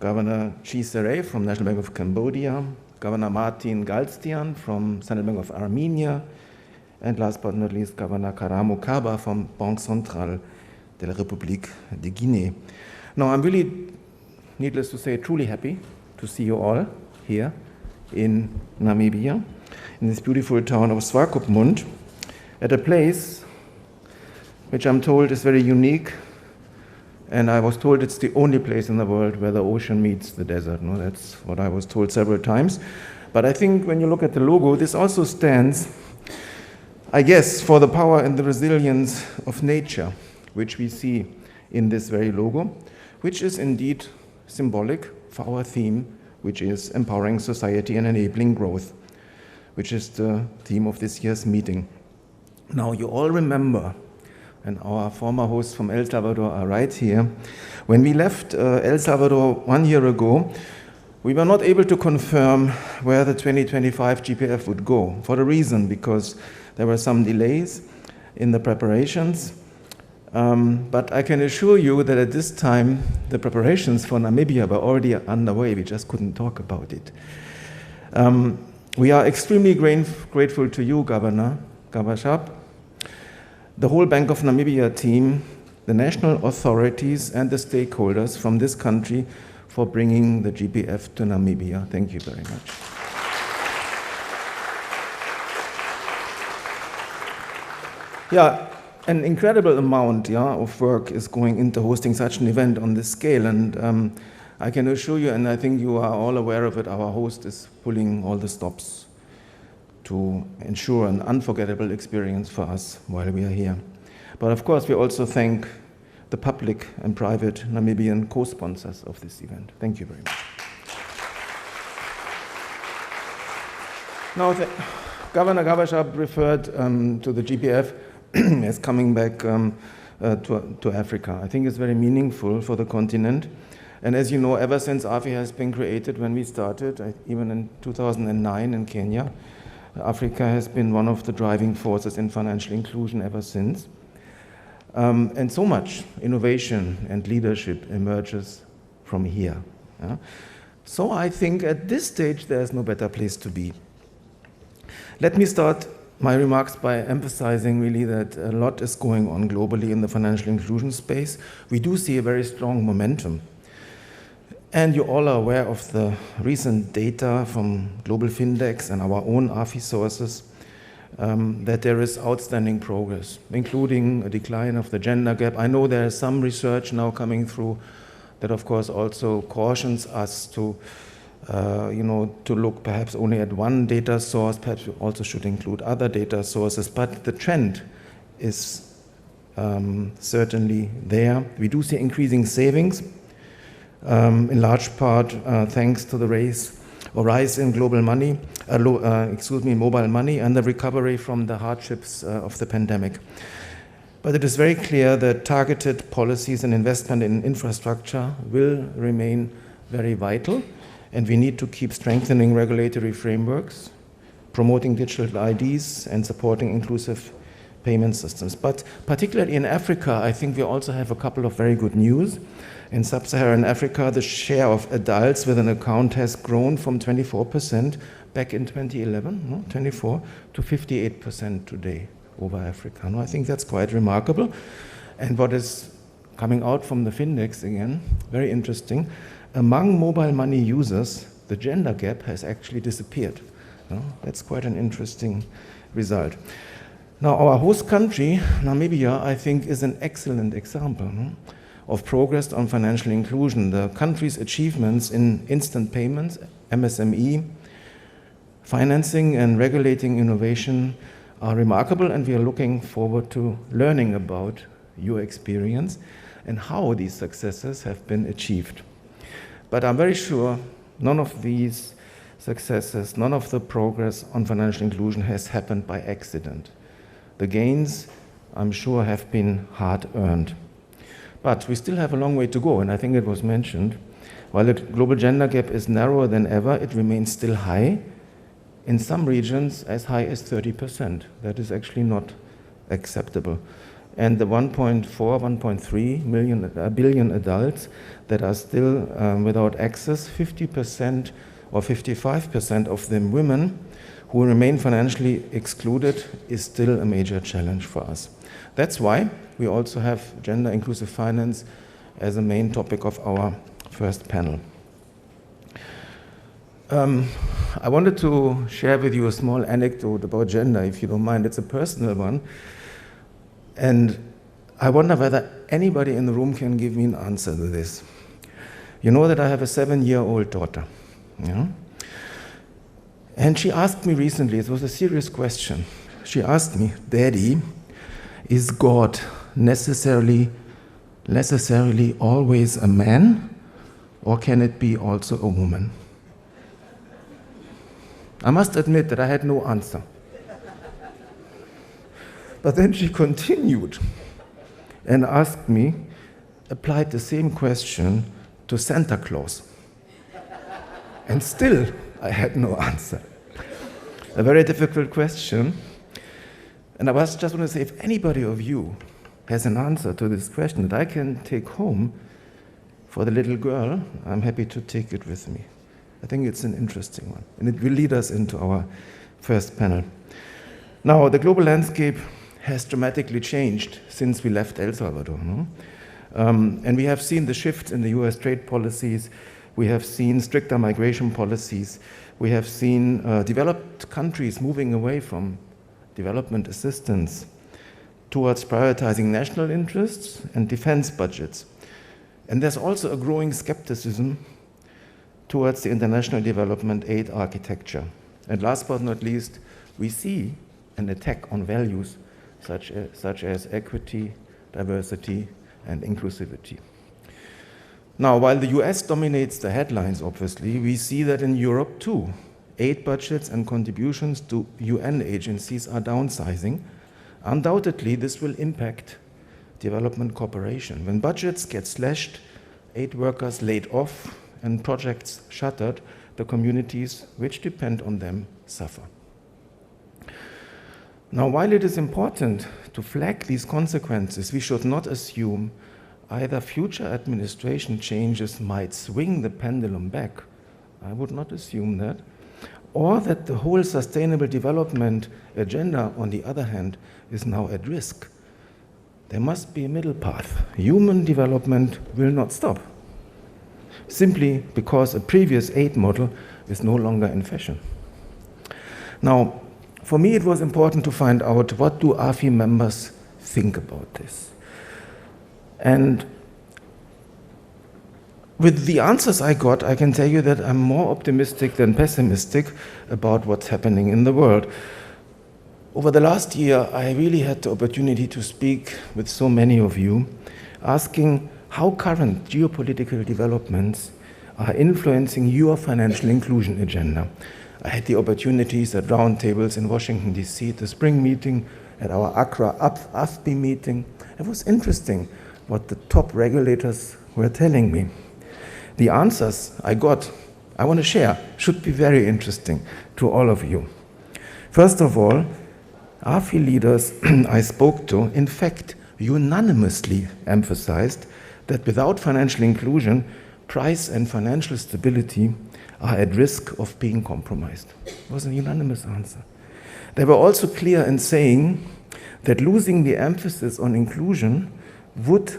Governor Chi Serey from National Bank of Cambodia, Governor Martin Galstian from Central Bank of Armenia, and last but not least, Governor Karamo Kaba from Banque Centrale de la République de Guinée. Now, I'm really, needless to say, truly happy to see you all here in Namibia, in this beautiful town of Swakopmund, at a place which I'm told is very unique, and I was told it's the only place in the world where the ocean meets the desert. No, that's what I was told several times. But I think when you look at the logo, this also stands, I guess, for the power and the resilience of nature, which we see in this very logo, which is indeed symbolic for our theme, which is empowering society and enabling growth, which is the theme of this year's meeting. Now, you all remember, and our former hosts from El Salvador are right here, when we left El Salvador 1 year ago, we were not able to confirm where the 2025 GPF would go, for a reason, because there were some delays in the preparations. But I can assure you that at this time, the preparations for Namibia were already underway. We just couldn't talk about it. We are extremely grateful to you, Governor Gabashap, the whole Bank of Namibia team, the national authorities, and the stakeholders from this country for bringing the GPF to Namibia. Thank you very much. Yeah. An incredible amount of work is going into hosting such an event on this scale, and I can assure you, and I think you are all aware of it, our host is pulling all the stops to ensure an unforgettable experience for us while we are here. But of course, we also thank the public and private Namibian co-sponsors of this event. Thank you very much. Now, Governor Gabashab referred to the GPF as coming back to Africa. I think it's very meaningful for the continent. And as you know, ever since AFI has been created, when we started, even in 2009 in Kenya, Africa has been one of the driving forces in financial inclusion ever since. And so much innovation and leadership emerges from here. Yeah? So I think at this stage, there's no better place to be. Let me start my remarks by emphasizing really that a lot is going on globally in the financial inclusion space. We do see a very strong momentum. And you all are aware of the recent data from Global Findex and our own AFI sources that there is outstanding progress, including a decline of the gender gap. I know there is some research now coming through that, of course, also cautions us to to look perhaps only at one data source. Perhaps we also should include other data sources. But the trend is certainly there. We do see increasing savings, in large part thanks to the rise in global money, mobile money, and the recovery from the hardships of the pandemic. But it is very clear that targeted policies and investment in infrastructure will remain very vital. And we need to keep strengthening regulatory frameworks, promoting digital IDs, and supporting inclusive payment systems. But particularly in Africa, I think we also have a couple of very good news. In sub-Saharan Africa, the share of adults with an account has grown from 24% back in 2011, 24, to 58% today over Africa. I think that's quite remarkable. And what is coming out from the Findex again, very interesting, among mobile money users, the gender gap has actually disappeared. That's quite an interesting result. Now, our host country, Namibia, I think is an excellent example of progress on financial inclusion. The country's achievements in instant payments, MSME, financing and regulating innovation are remarkable, and we are looking forward to learning about your experience and how these successes have been achieved. But I'm very sure none of these successes, none of the progress on financial inclusion has happened by accident. The gains, I'm sure, have been hard-earned. But we still have a long way to go, and I think it was mentioned. While the global gender gap is narrower than ever, it remains still high. In some regions, as high as 30%. That is actually not acceptable. And the 1.3 billion adults that are still without access, 50% or 55% of them women who remain financially excluded, is still a major challenge for us. That's why we also have gender inclusive finance as a main topic of our first panel. I wanted to share with you a small anecdote about gender, if you don't mind. It's a personal one. And I wonder whether anybody in the room can give me an answer to this. You know that I have a 7-year-old daughter. Yeah? And she asked me recently, it was a serious question. She asked me, Daddy, is God necessarily always a man, or can it be also a woman? I must admit that I had no answer. But then she continued and asked me, applied the same question to Santa Claus. And still, I had no answer. A very difficult question. And I just want to say, if anybody of you has an answer to this question that I can take home for the little girl, I'm happy to take it with me. I think it's an interesting one. And it will lead us into our first panel. Now, the global landscape has dramatically changed since we left El Salvador. And we have seen the shift in the US trade policies. We have seen stricter migration policies. We have seen developed countries moving away from development assistance towards prioritizing national interests and defense budgets. And there's also a growing skepticism towards the international development aid architecture. And last but not least, we see an attack on values such as equity, diversity, and inclusivity. Now, while the US dominates the headlines, obviously, we see that in Europe too. Aid budgets and contributions to UN agencies are downsizing. Undoubtedly, this will impact development cooperation. When budgets get slashed, aid workers laid off, and projects shuttered, the communities which depend on them suffer. Now, while it is important to flag these consequences, we should not assume either future administration changes might swing the pendulum back. I would not assume that. Or that the whole sustainable development agenda, on the other hand, is now at risk. There must be a middle path. Human development will not stop, simply because a previous aid model is no longer in fashion. Now, for me, it was important to find out what do AFI members think about this. And with the answers I got, I can tell you that I'm more optimistic than pessimistic about what's happening in the world. Over the last year, I really had the opportunity to speak with so many of you, asking how current geopolitical developments are influencing your financial inclusion agenda. I had the opportunities at roundtables in Washington, D.C., at the spring meeting, at our Accra AFBI meeting. It was interesting what the top regulators were telling me. The answers I got, I want to share, should be very interesting to all of you. First of all, AFI leaders I spoke to, in fact, unanimously emphasized that without financial inclusion, price and financial stability are at risk of being compromised. It was a unanimous answer. They were also clear in saying that losing the emphasis on inclusion would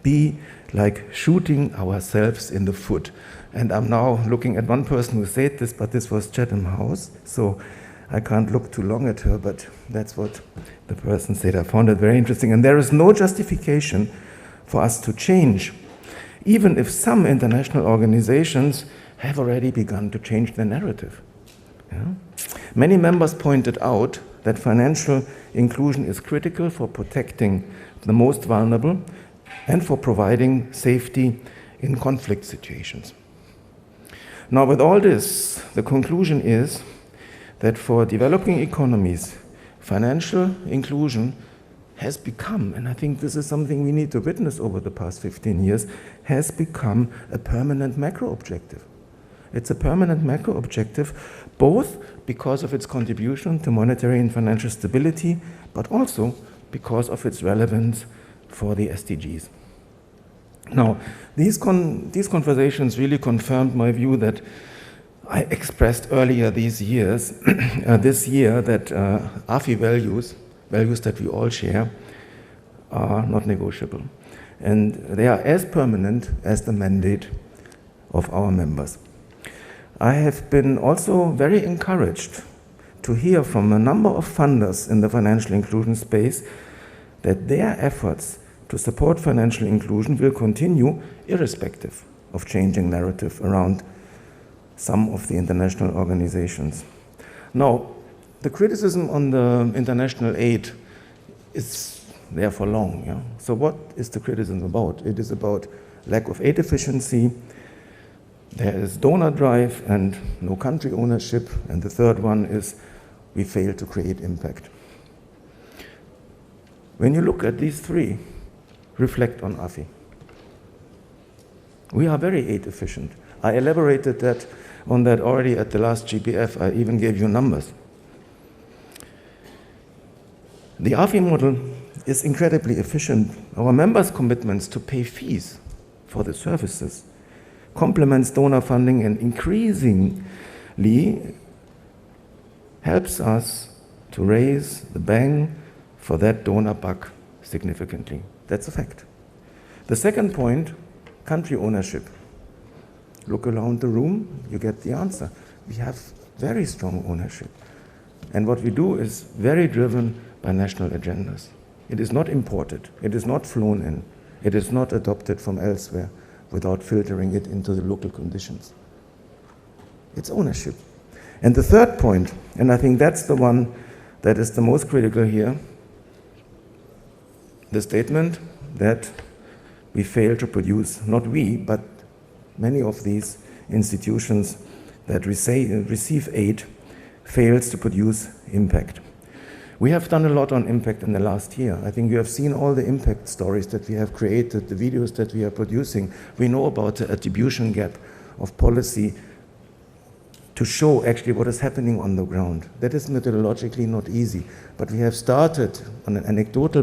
be like shooting ourselves in the foot. And I'm now looking at one person who said this, but this was Chatham House, so I can't look too long at her, but that's what the person said. I found it very interesting. And there is no justification for us to change, even if some international organizations have already begun to change their narrative. Yeah? Many members pointed out that financial inclusion is critical for protecting the most vulnerable and for providing safety in conflict situations. Now, with all this, the conclusion is that for developing economies, financial inclusion has become, and I think this is something we need to witness over the past 15 years, has become a permanent macro objective. It's a permanent macro objective, both because of its contribution to monetary and financial stability, but also because of its relevance for the SDGs. Now, these conversations really confirmed my view that I expressed earlier this year that AFI values that we all share, are not negotiable. And they are as permanent as the mandate of our members. I have been also very encouraged to hear from a number of funders in the financial inclusion space that their efforts to support financial inclusion will continue irrespective of changing narrative around some of the international organizations. Now, the criticism on the international aid is there for long. Yeah? So what is the criticism about? It is about lack of aid efficiency, there is donor drive and no country ownership, and the third one is we fail to create impact. When you look at these three, reflect on AFI. We are very aid efficient. I elaborated on that already at the last GPF. I even gave you numbers. The AFI model is incredibly efficient. Our members' commitments to pay fees for the services complements donor funding and increasingly helps us to raise the bang for that donor buck significantly. That's a fact. The second point, country ownership. Look around the room, you get the answer. We have very strong ownership. And what we do is very driven by national agendas. It is not imported. It is not flown in. It is not adopted from elsewhere without filtering it into the local conditions. It's ownership. And the third point, and I think that's the one that is the most critical here, the statement that we fail to produce, not we, but many of these institutions that receive aid fails to produce impact. We have done a lot on impact in the last year. I think you have seen all the impact stories that we have created, the videos that we are producing. We know about the attribution gap of policy to show actually what is happening on the ground. That is methodologically not easy, but we have started on an anecdotal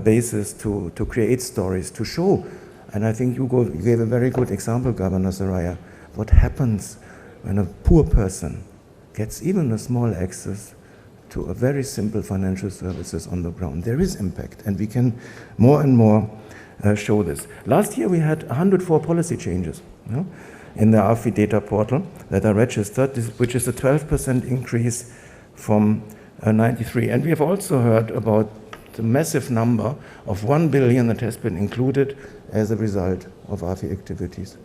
basis to create stories, to show, and I think you gave a very good example, Governor Soraya, what happens when a poor person gets even a small access to a very simple financial services on the ground. There is impact, and we can more and more show this. Last year we had 104 policy changes in the AFI data portal that are registered, which is a 12% increase from 93. And we have also heard about the massive number of 1 billion that has been included as a result of AFI activities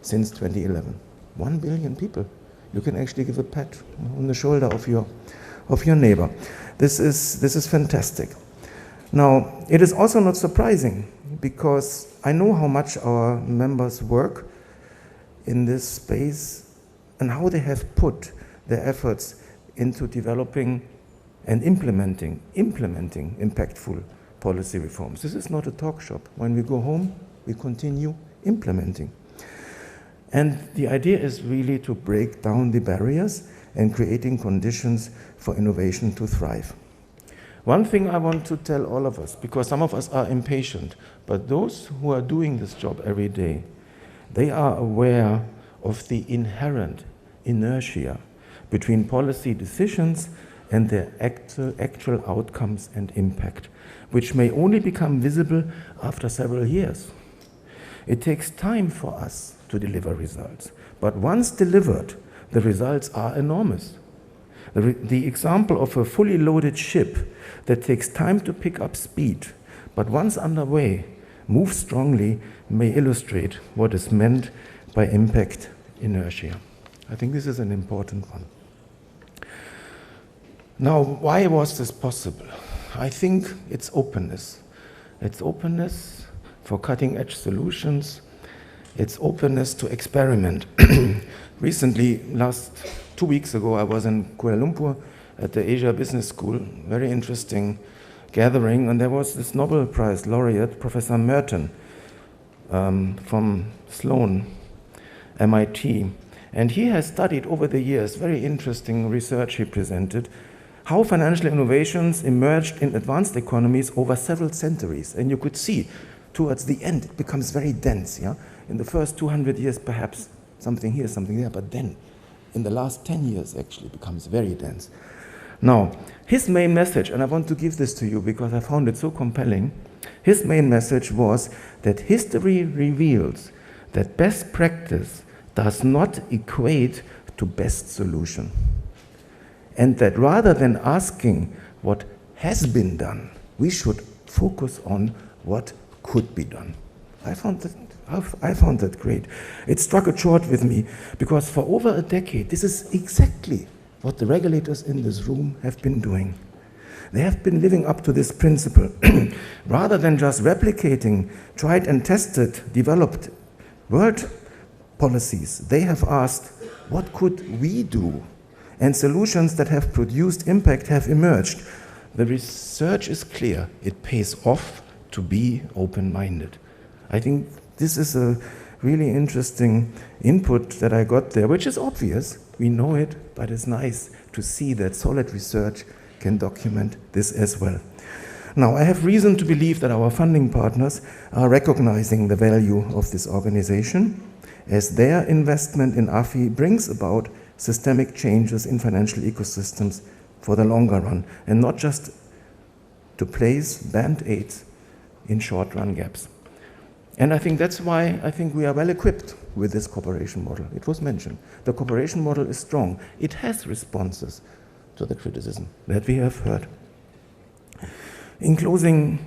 since 2011. 1 billion people. You can actually give a pat on the shoulder of your neighbor. This is fantastic. Now, it is also not surprising, because I know how much our members work in this space and how they have put their efforts into developing and implementing impactful policy reforms. This is not a talk shop. When we go home, we continue implementing. And the idea is really to break down the barriers and creating conditions for innovation to thrive. One thing I want to tell all of us, because some of us are impatient, but those who are doing this job every day, they are aware of the inherent inertia between policy decisions and their actual outcomes and impact, which may only become visible after several years. It takes time for us to deliver results, but once delivered, the results are enormous. The example of a fully loaded ship that takes time to pick up speed, but once underway, moves strongly, may illustrate what is meant by impact inertia. I think this is an important one. Now, why was this possible? I think it's openness. It's openness for cutting-edge solutions. It's openness to experiment. Recently, 2 weeks ago, I was in Kuala Lumpur at the Asia Business School, very interesting gathering, and there was this Nobel Prize laureate, Professor Merton, from Sloan, MIT, and he has studied over the years, very interesting research he presented, how financial innovations emerged in advanced economies over several centuries. And you could see, towards the end, it becomes very dense. Yeah? In the first 200 years, perhaps something here, something there, but then in the last 10 years, actually becomes very dense. Now, his main message, and I want to give this to you because I found it so compelling, his main message was that history reveals that best practice does not equate to best solution. And that rather than asking what has been done, we should focus on what could be done. I found that great. It struck a chord with me because for over a decade, this is exactly what the regulators in this room have been doing. They have been living up to this principle. Rather than just replicating tried and tested, developed world policies, they have asked, what could we do? And solutions that have produced impact have emerged. The research is clear. It pays off to be open-minded. I think this is a really interesting input that I got there, which is obvious. We know it, but it's nice to see that solid research can document this as well. Now, I have reason to believe that our funding partners are recognizing the value of this organization as their investment in AFI brings about systemic changes in financial ecosystems for the longer run, and not just to place band-aids in short-run gaps. And I think that's why I think we are well equipped with this cooperation model. It was mentioned. The cooperation model is strong. It has responses to the criticism that we have heard. In closing,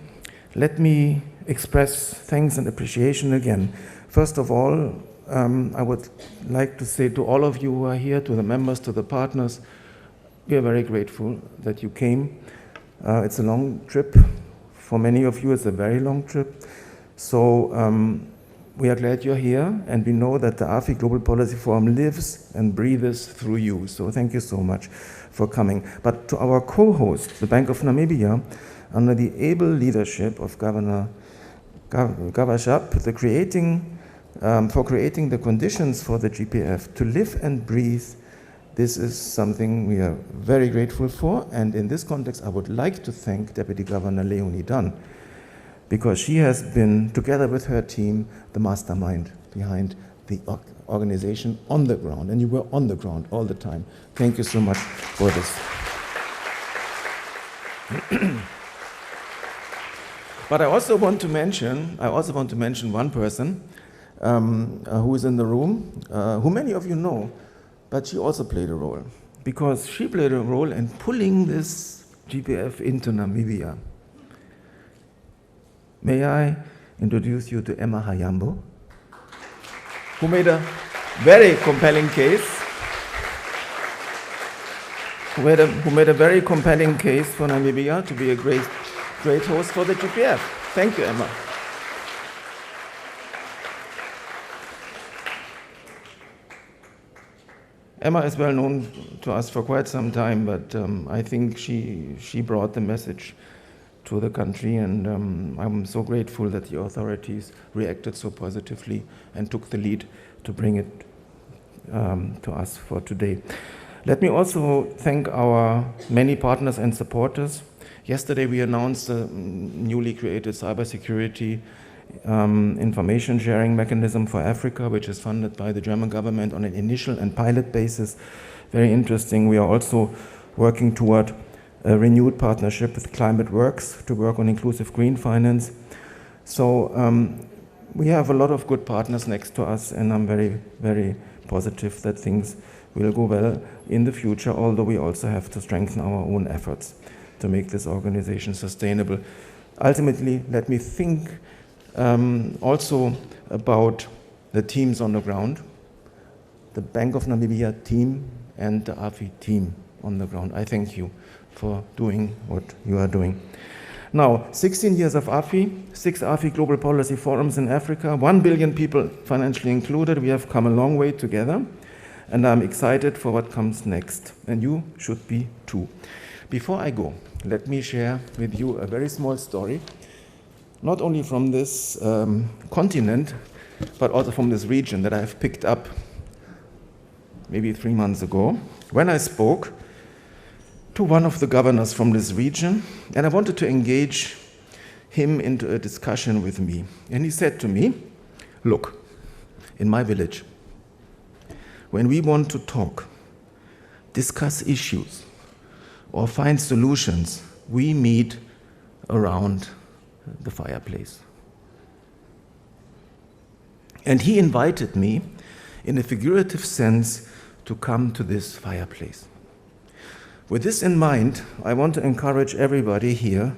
let me express thanks and appreciation again. First of all, I would like to say to all of you who are here, to the members, to the partners, we are very grateful that you came. It's a long trip. For many of you, it's a very long trip. So we are glad you're here, and we know that the AFI Global Policy Forum lives and breathes through you. So thank you so much for coming. But to our co-host, the Bank of Namibia, under the able leadership of Governor Gavashap, for creating the conditions for the GPF to live and breathe. This is something we are very grateful for, and in this context, I would like to thank Deputy Governor Leonie Dunn, because she has been, together with her team, the mastermind behind the organization on the ground, and you were on the ground all the time. Thank you so much for this. But I also want to mention one person who is in the room, who many of you know, but she also played a role, because she played a role in pulling this GPF into Namibia. May I introduce you to Emma Hayambo, who made a very compelling case, who made a very compelling case for Namibia to be a great host for the GPF. Thank you, Emma. Emma is well known to us for quite some time, but I think she brought the message to the country, and I'm so grateful that the authorities reacted so positively and took the lead to bring it to us for today. Let me also thank our many partners and supporters. Yesterday we announced the newly created cybersecurity information sharing mechanism for Africa, which is funded by the German government on an initial and pilot basis. Very interesting. We are also working toward a renewed partnership with Climate Works to work on inclusive green finance. So we have a lot of good partners next to us, and I'm very, very positive that things will go well in the future, although we also have to strengthen our own efforts to make this organization sustainable. Ultimately, let me think also about the teams on the ground, the Bank of Namibia team and the AFI team on the ground. I thank you for doing what you are doing. Now, 16 years of AFI, 6 AFI Global Policy Forums in Africa, 1 billion people financially included. We have come a long way together, and I'm excited for what comes next, and you should be too. Before I go, let me share with you a very small story, not only from this continent, but also from this region that I've picked up maybe 3 months ago, when I spoke to one of the governors from this region, and I wanted to engage him into a discussion with me. And he said to me, look, in my village, when we want to talk, discuss issues, or find solutions, we meet around the fireplace. And he invited me, in a figurative sense, to come to this fireplace. With this in mind, I want to encourage everybody here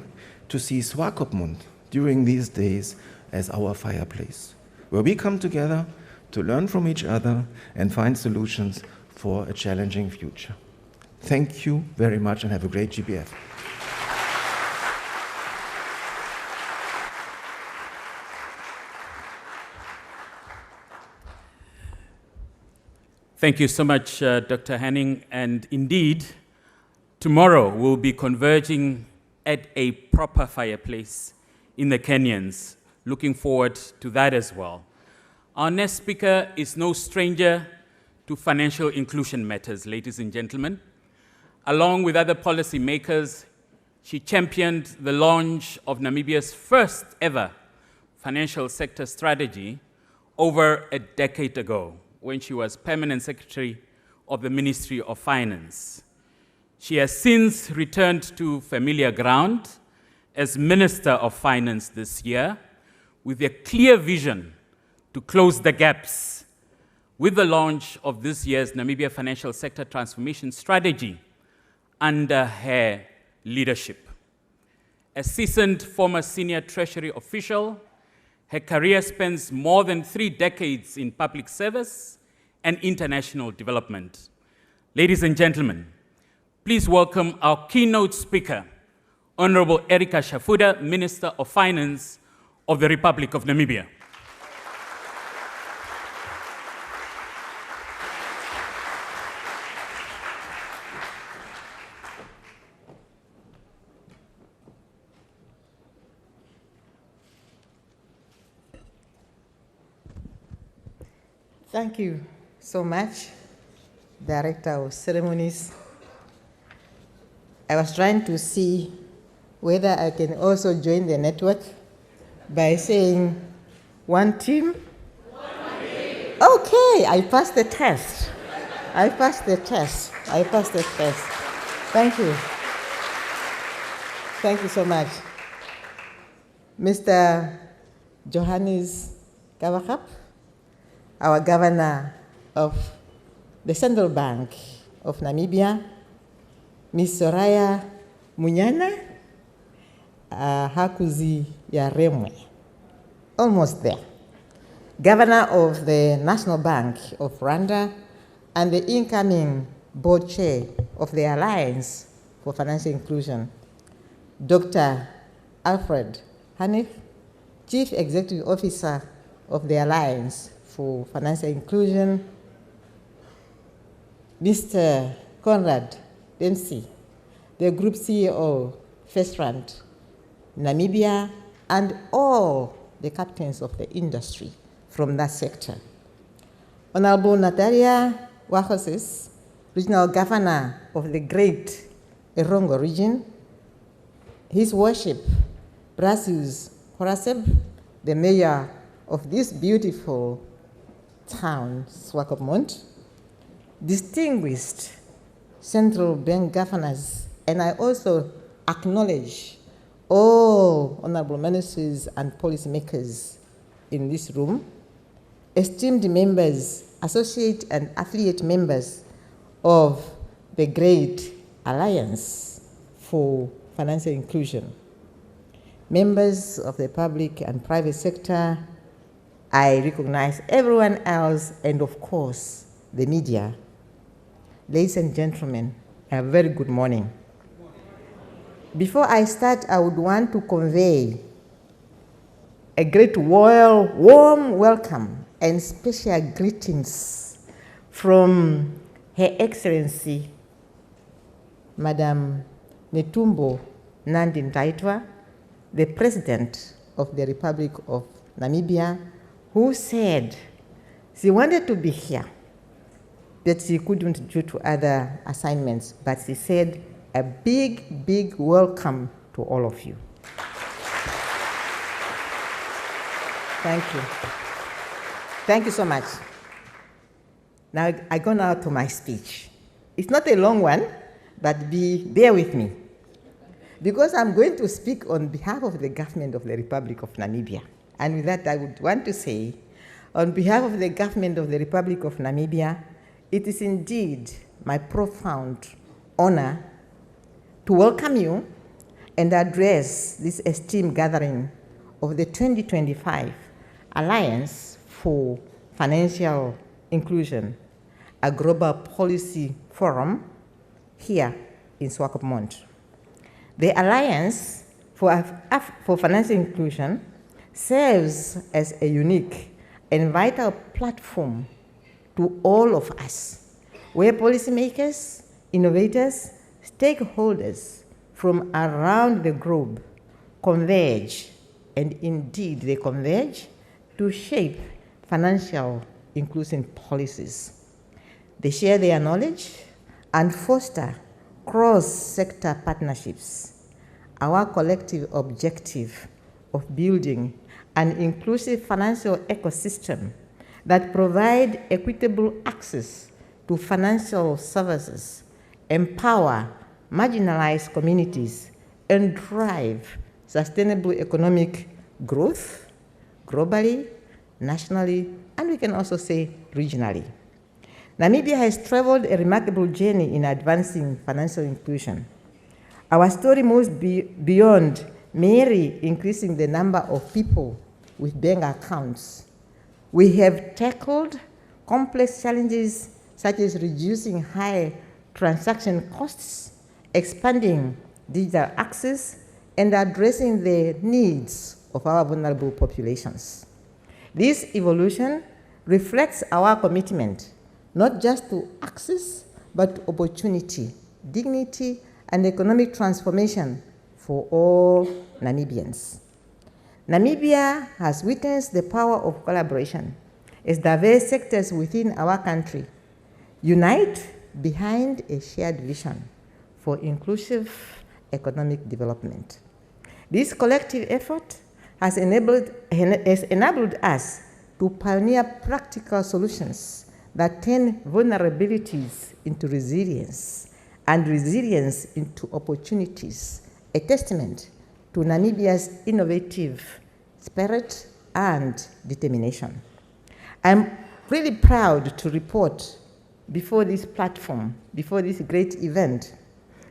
to see Swakopmund during these days as our fireplace, where we come together to learn from each other and find solutions for a challenging future. Thank you very much and have a great GPF. Thank you so much, Dr. Hanning. And indeed, tomorrow we'll be converging at a proper fireplace in the Kenyans. Looking forward to that as well. Our next speaker is no stranger to financial inclusion matters, ladies and gentlemen. Along with other policymakers, she championed the launch of Namibia's first ever financial sector strategy over a decade ago, when she was Permanent Secretary of the Ministry of Finance. She has since returned to familiar ground as Minister of Finance this year, with a clear vision to close the gaps with the launch of this year's Namibia Financial Sector Transformation Strategy under her leadership. A seasoned former senior Treasury official, her career spans more than 3 decades in public service and international development. Ladies and gentlemen, please welcome our keynote speaker, Honorable Erika Shafuda, Minister of Finance of the Republic of Namibia. Thank you so much, Director of Ceremonies. I was trying to see whether I can also join the network by saying, one team? Okay, I passed the test. I passed the test. Thank you. Thank you so much. Mr. Johannes Kavakap, our Governor of the Central Bank of Namibia, Ms. Soraya Munyana Hakuzi Yaremwe, almost there. Governor of the National Bank of Rwanda and the incoming board chair of the Alliance for Financial Inclusion, Dr. Alfred Hanif, Chief Executive Officer of the Alliance for Financial Inclusion, Mr. Conrad Dempsey, the Group CEO, FirstRand Namibia, and all the captains of the industry from that sector. Honorable Natalia Wahoses, Regional Governor of the Great Erongo region, His Worship Brasius Horaseb, the Mayor of this beautiful town, Swakopmund, distinguished central bank governors, and I also acknowledge all honorable ministers and policymakers in this room, esteemed members, associate and affiliate members of the Great Alliance for Financial Inclusion, members of the public and private sector. I recognize everyone else, and of course, the media. Ladies and gentlemen, a very good morning. Before I start, I would want to convey a great warm welcome and special greetings from Her Excellency, Madam Netumbo Nandi-Ndaitwah, the President of the Republic of Namibia, who said she wanted to be here, but she couldn't due to other assignments, but she said a big, big welcome to all of you. Thank you. Thank you so much. Now, I go now to my speech. It's not a long one, but bear with me, because I'm going to speak on behalf of the government of the Republic of Namibia. And with that, I would want to say, on behalf of the government of the Republic of Namibia, it is indeed my profound honor to welcome you and address this esteemed gathering of the 2025 Alliance for Financial Inclusion, a global policy forum here in Swakopmund. The Alliance for Financial Inclusion serves as a unique and vital platform to all of us, where policymakers, innovators, stakeholders from around the globe converge, and indeed they converge to shape financial inclusion policies. They share their knowledge and foster cross-sector partnerships. Our collective objective of building an inclusive financial ecosystem that provide equitable access to financial services, empower marginalized communities, and drive sustainable economic growth globally, nationally, and we can also say regionally. Namibia has traveled a remarkable journey in advancing financial inclusion. Our story moves beyond merely increasing the number of people with bank accounts. We have tackled complex challenges such as reducing high transaction costs, expanding digital access, and addressing the needs of our vulnerable populations. This evolution reflects our commitment not just to access, but to opportunity, dignity, and economic transformation for all Namibians. Namibia has witnessed the power of collaboration as diverse sectors within our country unite behind a shared vision for inclusive economic development. This collective effort has enabled us to pioneer practical solutions that turn vulnerabilities into resilience and resilience into opportunities, a testament to Namibia's innovative spirit and determination. I'm really proud to report before this platform, before this great event,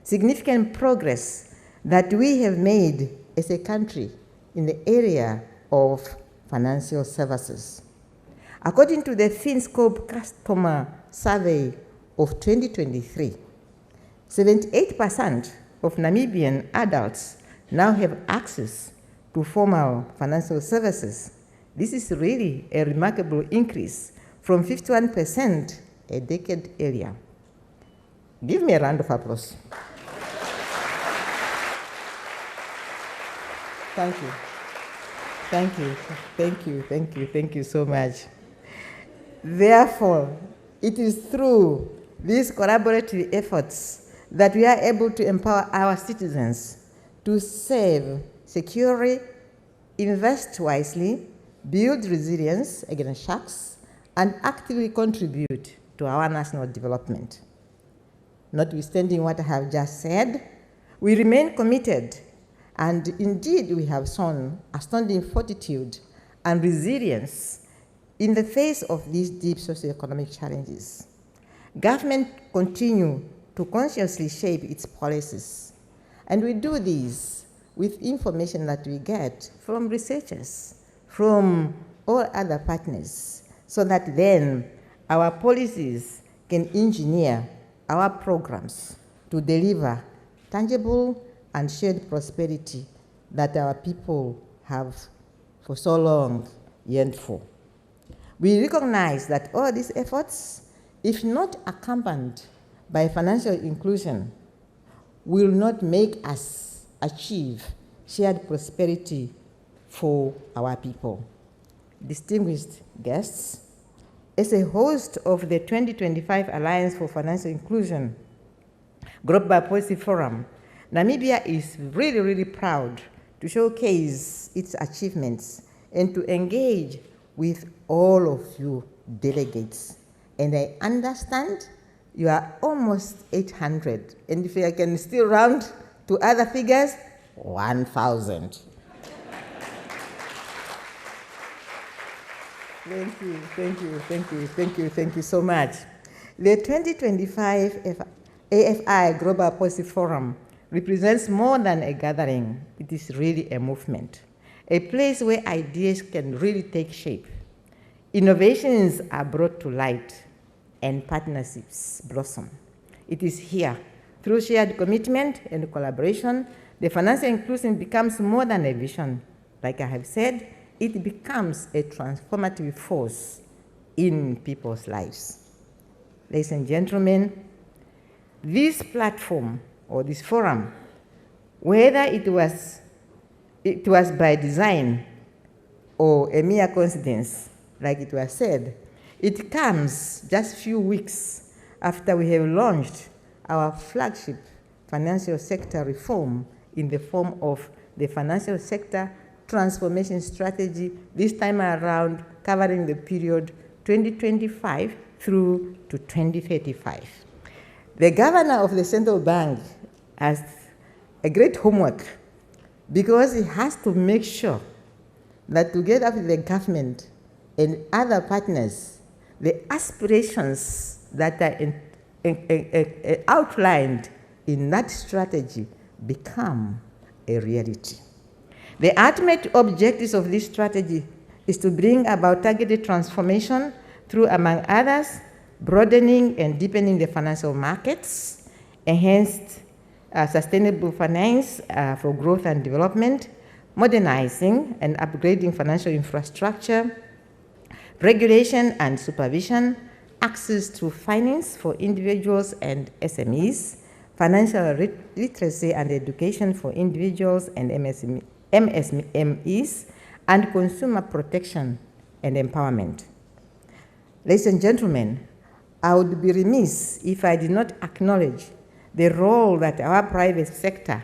significant progress that we have made as a country in the area of financial services. According to the FinScope Customer Survey of 2023, 78% of Namibian adults now have access to formal financial services. This is really a remarkable increase from 51% a decade earlier. Give me a round of applause. Thank you. Thank you, thank you, thank you, thank you so much. Therefore, it is through these collaborative efforts that we are able to empower our citizens to save securely, invest wisely, build resilience against shocks, and actively contribute to our national development. Notwithstanding what I have just said, we remain committed, and indeed we have shown astounding fortitude and resilience in the face of these deep socioeconomic challenges. Government continue to consciously shape its policies, and we do this with information that we get from researchers, from all other partners, so that then our policies can engineer our programs to deliver tangible and shared prosperity that our people have for so long yearned for. We recognize that all these efforts, if not accompanied by financial inclusion, will not make us achieve shared prosperity for our people. Distinguished guests, as a host of the 2025 Alliance for Financial Inclusion Global Policy Forum, Namibia is really, really proud to showcase its achievements and to engage with all of you delegates. And I understand you are almost 800. And if I can still round to other figures, 1,000. Thank you, thank you, thank you, thank you, thank you so much. The 2025 AFI Global Policy Forum represents more than a gathering. It is really a movement, a place where ideas can really take shape. Innovations are brought to light and partnerships blossom. It is here, through shared commitment and collaboration, the financial inclusion becomes more than a vision. Like I have said, it becomes a transformative force in people's lives. Ladies and gentlemen, this platform or this forum, whether it was by design or a mere coincidence, like it was said, it comes just a few weeks after we have launched our flagship financial sector reform in the form of the Financial Sector Transformation Strategy, this time around covering the period 2025 through to 2035. The governor of the central bank has a great homework because he has to make sure that together with the government and other partners, the aspirations that are outlined in that strategy become a reality. The ultimate objectives of this strategy is to bring about targeted transformation through, among others, broadening and deepening the financial markets, enhanced sustainable finance for growth and development, modernizing and upgrading financial infrastructure, regulation and supervision, access to finance for individuals and SMEs, financial literacy and education for individuals and MSMEs, and consumer protection and empowerment. Ladies and gentlemen, I would be remiss if I did not acknowledge the role that our private sector,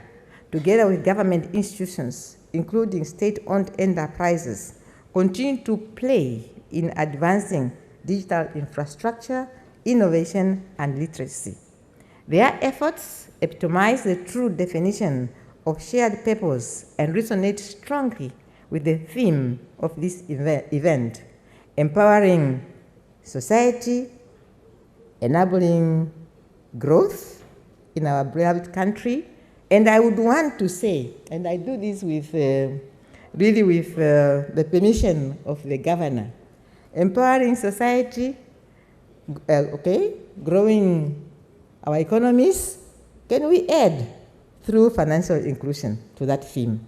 together with government institutions, including state-owned enterprises, continue to play in advancing digital infrastructure, innovation, and literacy. Their efforts epitomize the true definition of shared purpose and resonate strongly with the theme of this event, empowering society, enabling growth in our beloved country. And I would want to say, and I do this with, really with the permission of the governor, empowering society, growing our economies, can we add through financial inclusion to that theme?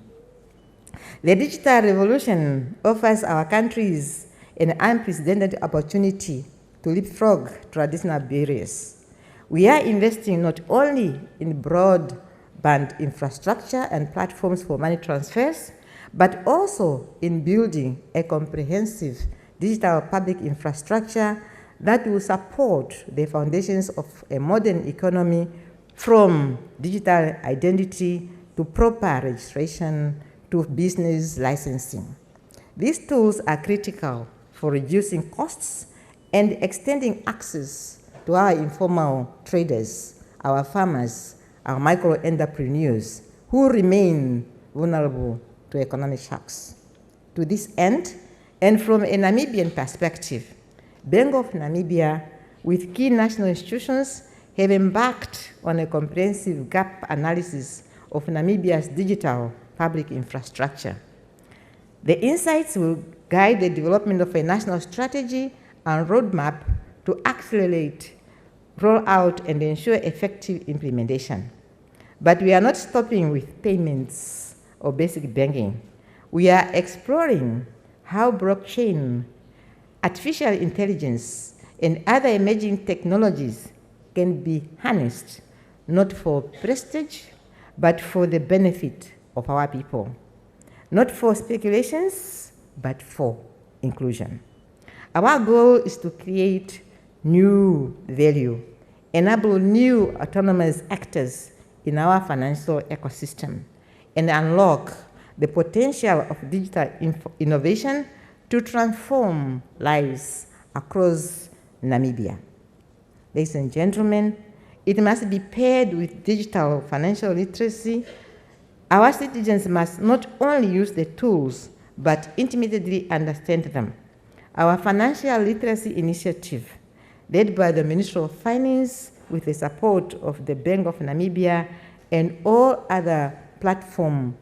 The digital revolution offers our countries an unprecedented opportunity to leapfrog traditional barriers. We are investing not only in broadband infrastructure and platforms for money transfers, but also in building a comprehensive digital public infrastructure that will support the foundations of a modern economy, from digital identity to proper registration to business licensing. These tools are critical for reducing costs and extending access to our informal traders, our farmers, our micro entrepreneurs, who remain vulnerable to economic shocks. To this end, and from a Namibian perspective, Bank of Namibia, with key national institutions, have embarked on a comprehensive gap analysis of Namibia's digital public infrastructure. The insights will guide the development of a national strategy and roadmap to accelerate rollout and ensure effective implementation. But we are not stopping with payments or basic banking. We are exploring how blockchain, artificial intelligence, and other emerging technologies can be harnessed, not for prestige, but for the benefit of our people. Not for speculations, but for inclusion. Our goal is to create new value, enable new autonomous actors in our financial ecosystem, and unlock the potential of digital innovation to transform lives across Namibia. Ladies and gentlemen, it must be paired with digital financial literacy. Our citizens must not only use the tools, but intimately understand them. Our financial literacy initiative, led by the Ministry of Finance with the support of the Bank of Namibia and all other platform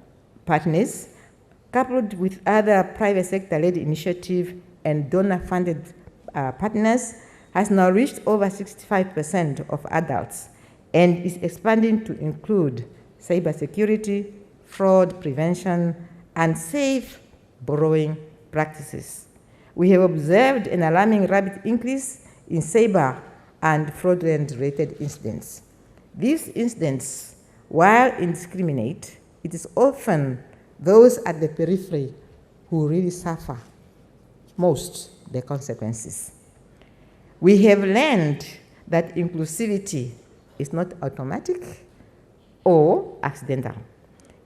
partners, coupled with other private sector-led initiatives and donor-funded partners, has now reached over 65% of adults and is expanding to include cybersecurity, fraud prevention, and safe borrowing practices. We have observed an alarming rapid increase in cyber and fraudulent-related incidents. These incidents, while indiscriminate, it is often those at the periphery who really suffer most the consequences. We have learned that inclusivity is not automatic or accidental.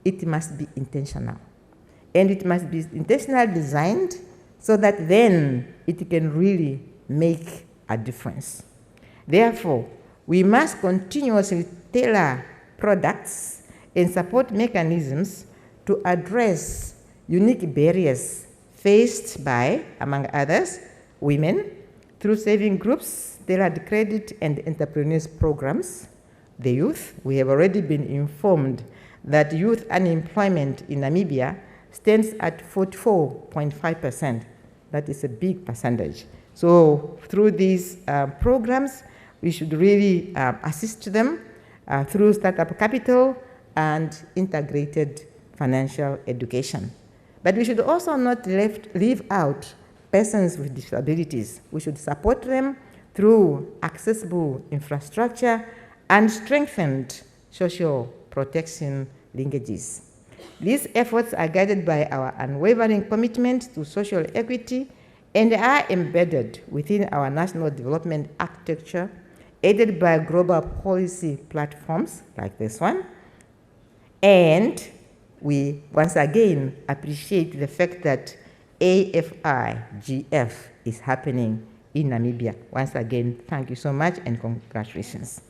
It must be intentional. And it must be intentionally designed so that then it can really make a difference. Therefore, we must continuously tailor products and support mechanisms to address unique barriers faced by, among others, women, through saving groups, tailored credit and entrepreneurs programs. The youth, we have already been informed that youth unemployment in Namibia stands at 44.5%. That is a big percentage. So through these programs, we should really assist them through startup capital and integrated financial education. But we should also not leave out persons with disabilities. We should support them through accessible infrastructure and strengthened social protection linkages. These efforts are guided by our unwavering commitment to social equity and are embedded within our national development architecture, aided by global policy platforms like this one. And we once again appreciate the fact that AFI GF is happening in Namibia. Once again, thank you so much and congratulations.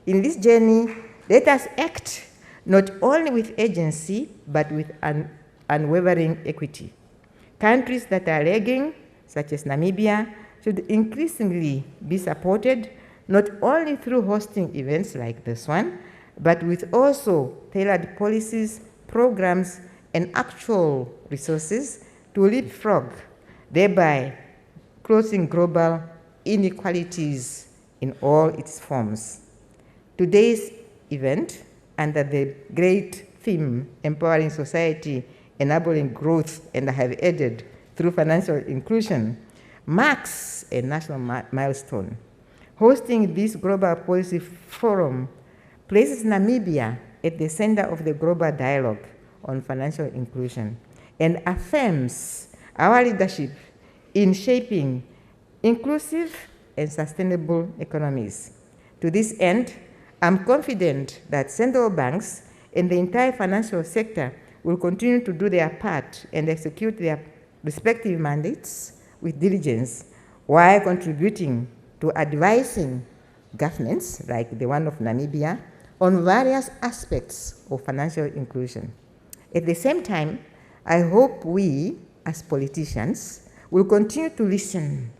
In this journey, let us act not only with agency, but with unwavering equity. Countries that are lagging, such as Namibia, should increasingly be supported not only through hosting events like this one, but with also tailored policies, programs, and actual resources to leapfrog, thereby closing global inequalities in all its forms. Today's event, under the great theme, Empowering Society, Enabling Growth, and I have added, through financial inclusion, marks a national milestone. Hosting this global policy forum places Namibia at the center of the global dialogue on financial inclusion and affirms our leadership in shaping inclusive and sustainable economies. To this end, I'm confident that central banks and the entire financial sector will continue to do their part and execute their respective mandates with diligence while contributing to advising governments, like the one of Namibia, on various aspects of financial inclusion. At the same time, I hope we, as politicians, will continue to listen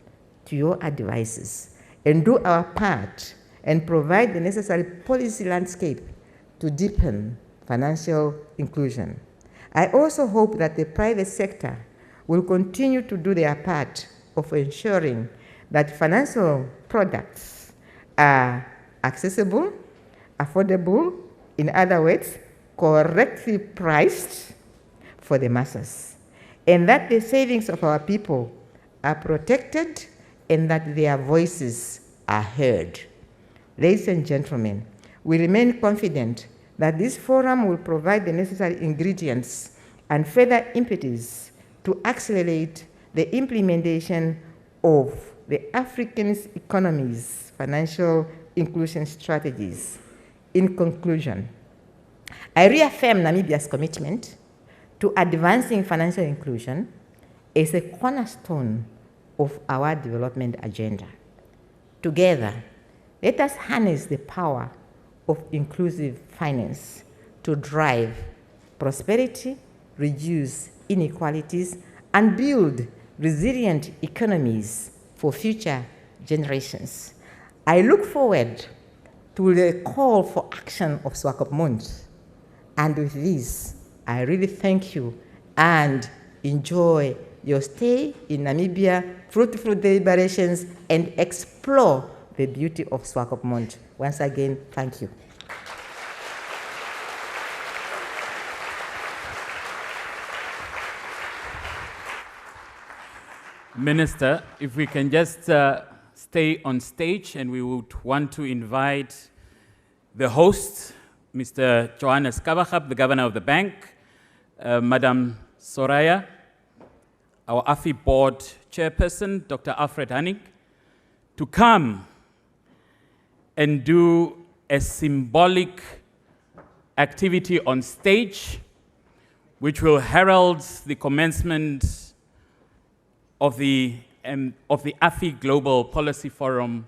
to your advices and do our part and provide the necessary policy landscape to deepen financial inclusion. I also hope that the private sector will continue to do their part of ensuring that financial products are accessible, affordable, in other words, correctly priced for the masses, and that the savings of our people are protected and that their voices are heard. Ladies and gentlemen, we remain confident that this forum will provide the necessary ingredients and further impetus to accelerate the implementation of the African economy's financial inclusion strategies. In conclusion, I reaffirm Namibia's commitment to advancing financial inclusion as a cornerstone of our development agenda. Together, let us harness the power of inclusive finance to drive prosperity, reduce inequalities, and build resilient economies for future generations. I look forward to the call for action of Swakopmund. And with this, I really thank you and enjoy your stay in Namibia, fruitful deliberations, and explore the beauty of Swakopmund. Once again, thank you. Minister, if we can just stay on stage, and we would want to invite the host, Mr. Johannes Kabachab, the governor of the bank, Madam Soraya, our AFI board chairperson, Dr. Alfred Hanning, to come and do a symbolic activity on stage, which will herald the commencement of the AFI Global Policy Forum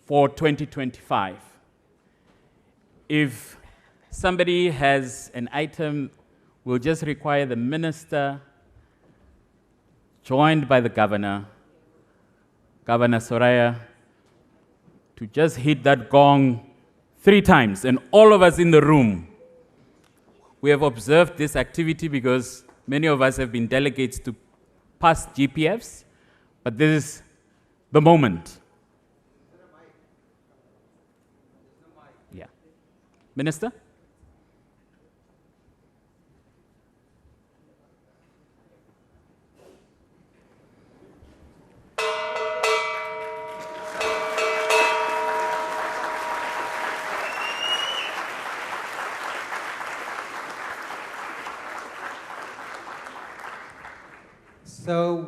for 2025. If somebody has an item, we'll just require the minister, joined by the governor, Governor Soraya, to just hit that gong 3 times. And all of us in the room, we have observed this activity because many of us have been delegates to past GPFs, but this is the moment. Yeah. Minister?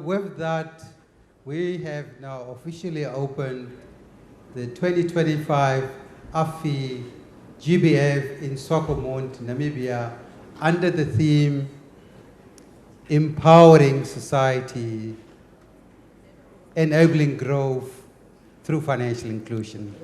with that, we have now officially opened the 2025 AFI GBF in Swakopmund, Namibia, under the theme Empowering Society, Enabling Growth through Financial Inclusion.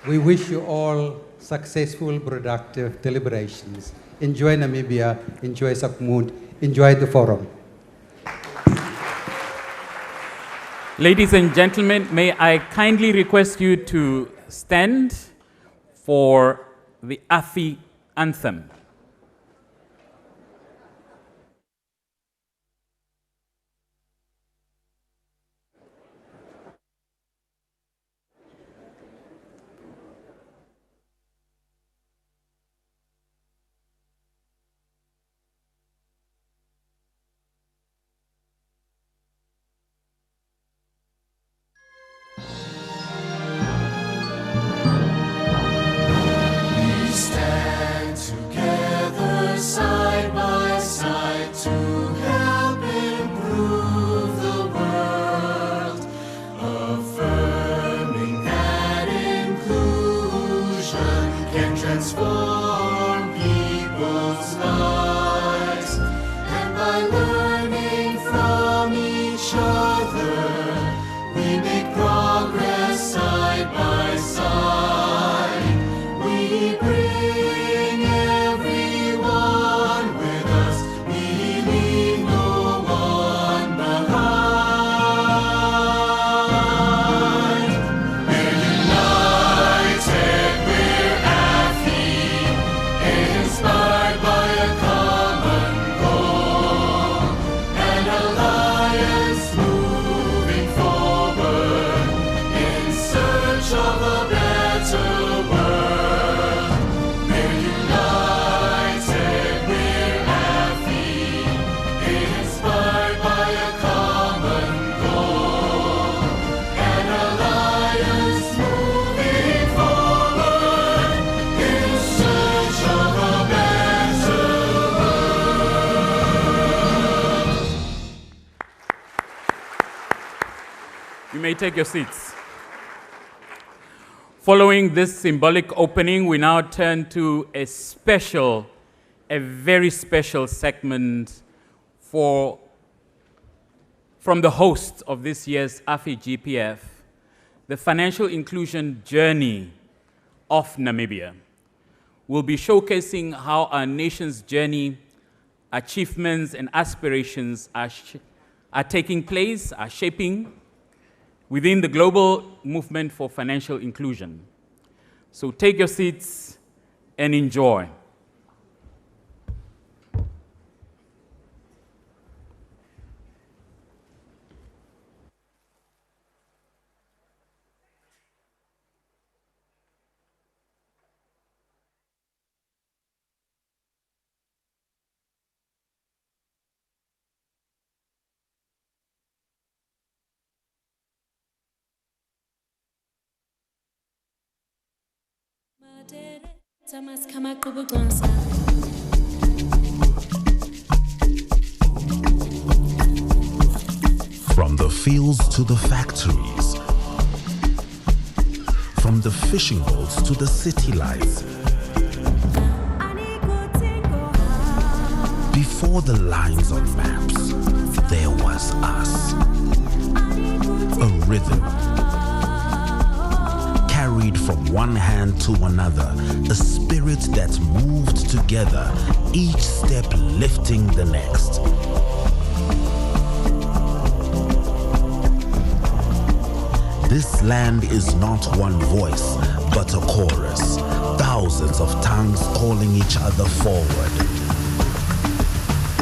We wish you all successful, productive deliberations. Enjoy Namibia, enjoy Swakopmund, enjoy the forum. Ladies and gentlemen, may I kindly request you to stand for the AFI anthem. Transform people's lives, and by learning from each other, we make progress side by side. We bring everyone with us, we leave no one behind. We're united, we're inspired by a common goal, an alliance moving forward in search of a better world. We're united, we're AFI, inspired by a common goal, an alliance moving forward in search of a better world. You may take your seats. Following this symbolic opening, we now turn to a very special segment from the host of this year's AFI GPF, the financial inclusion journey of Namibia. We'll be showcasing how our nation's journey, achievements, and aspirations are taking place, are shaping within the global movement for financial inclusion. So take your seats and enjoy. From the fields to the factories, from the fishing boats to the city lights. Before the lines on maps, there was us. A rhythm carried from one hand to another, a spirit that moved together, each step lifting the next. This land is not one voice, but a chorus, thousands of tongues calling each other forward.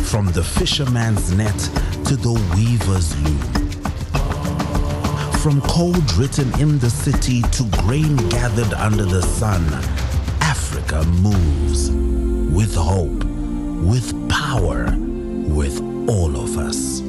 From the fisherman's net to the weaver's loom. From code written in the city to grain gathered under the sun, Africa moves with hope, with power, with all of us.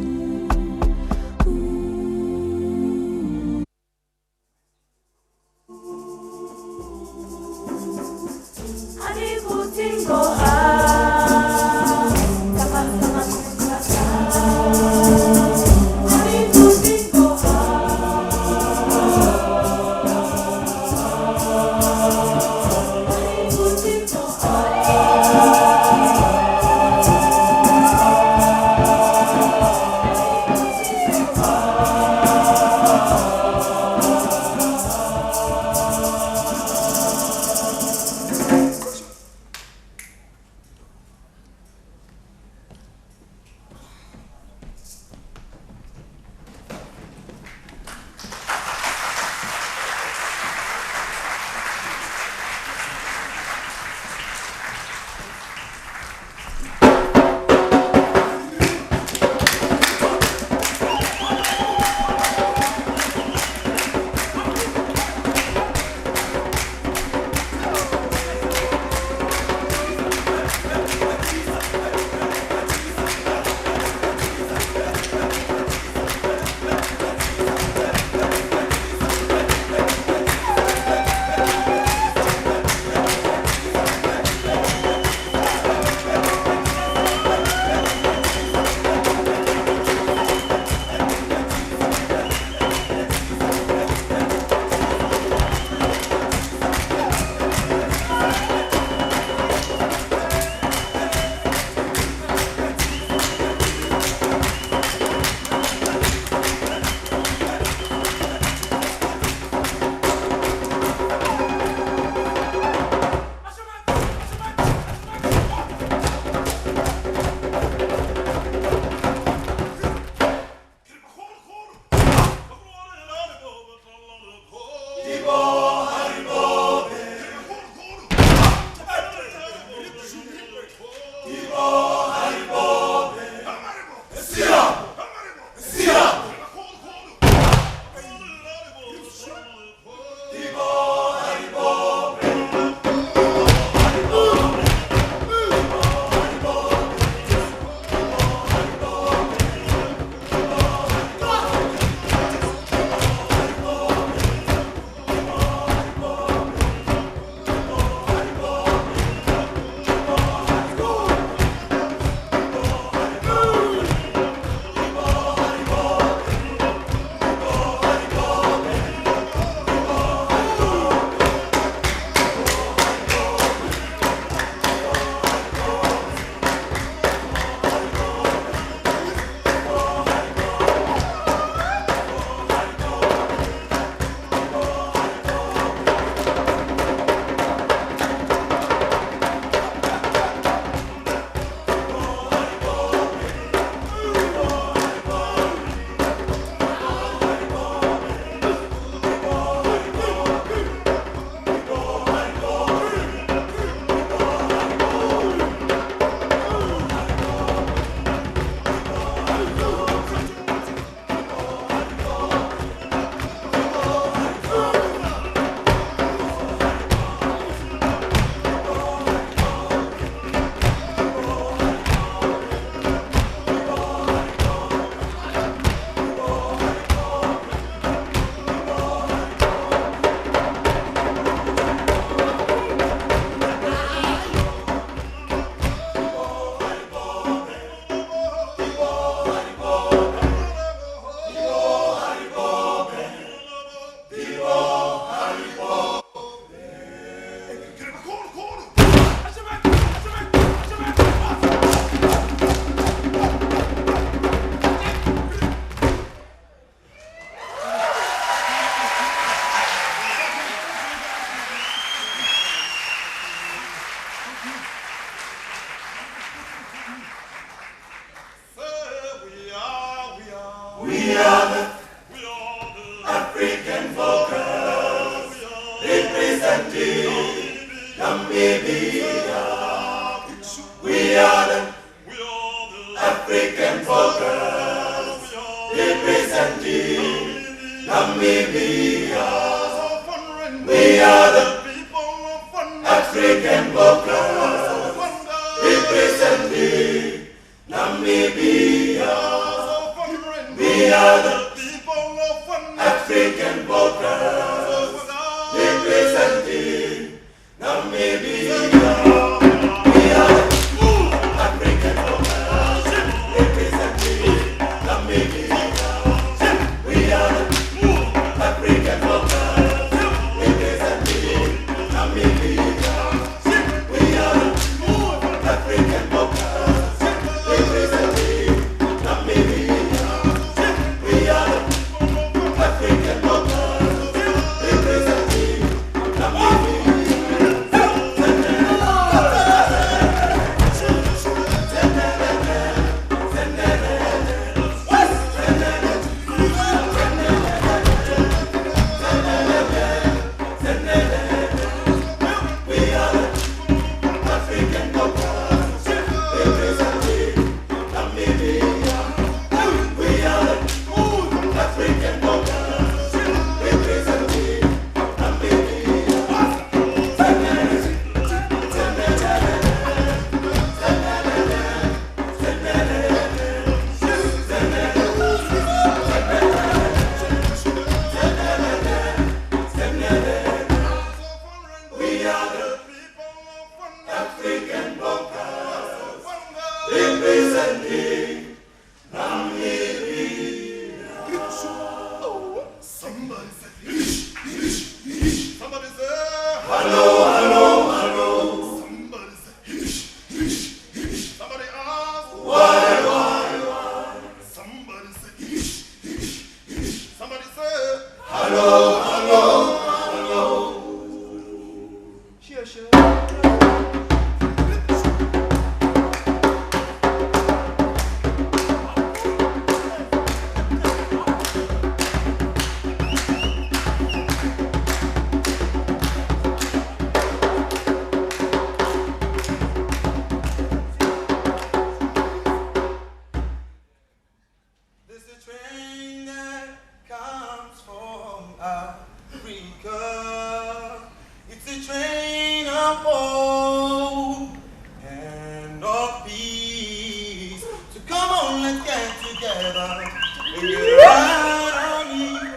We are the African vocals representing Namibia. We are the African vocals representing Namibia. We are the African vocals representing Namibia. We are the African vocals representing Namibia. hope and of peace. So come on, let's get together and get right on it.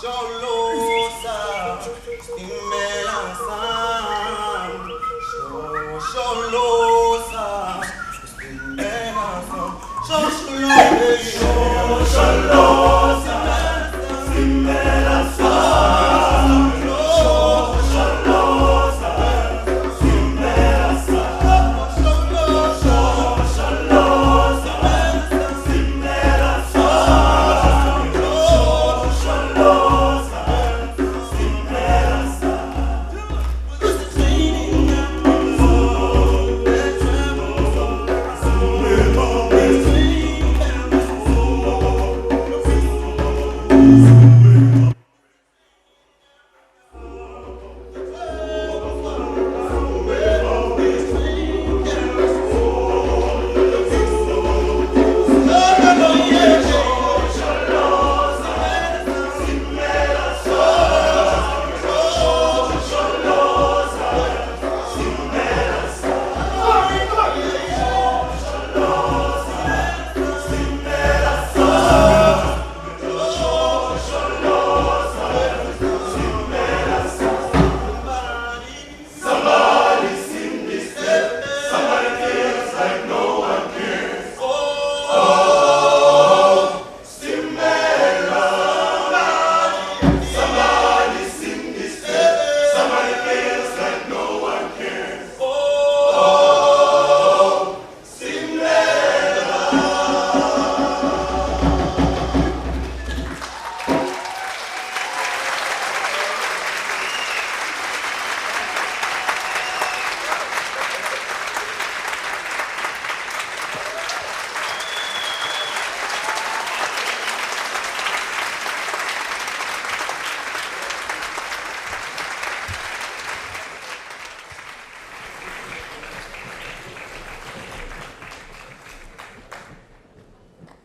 Sholosa, Stimelansa, Sholosa, Stimelansa, Sholosa, Stimelansa.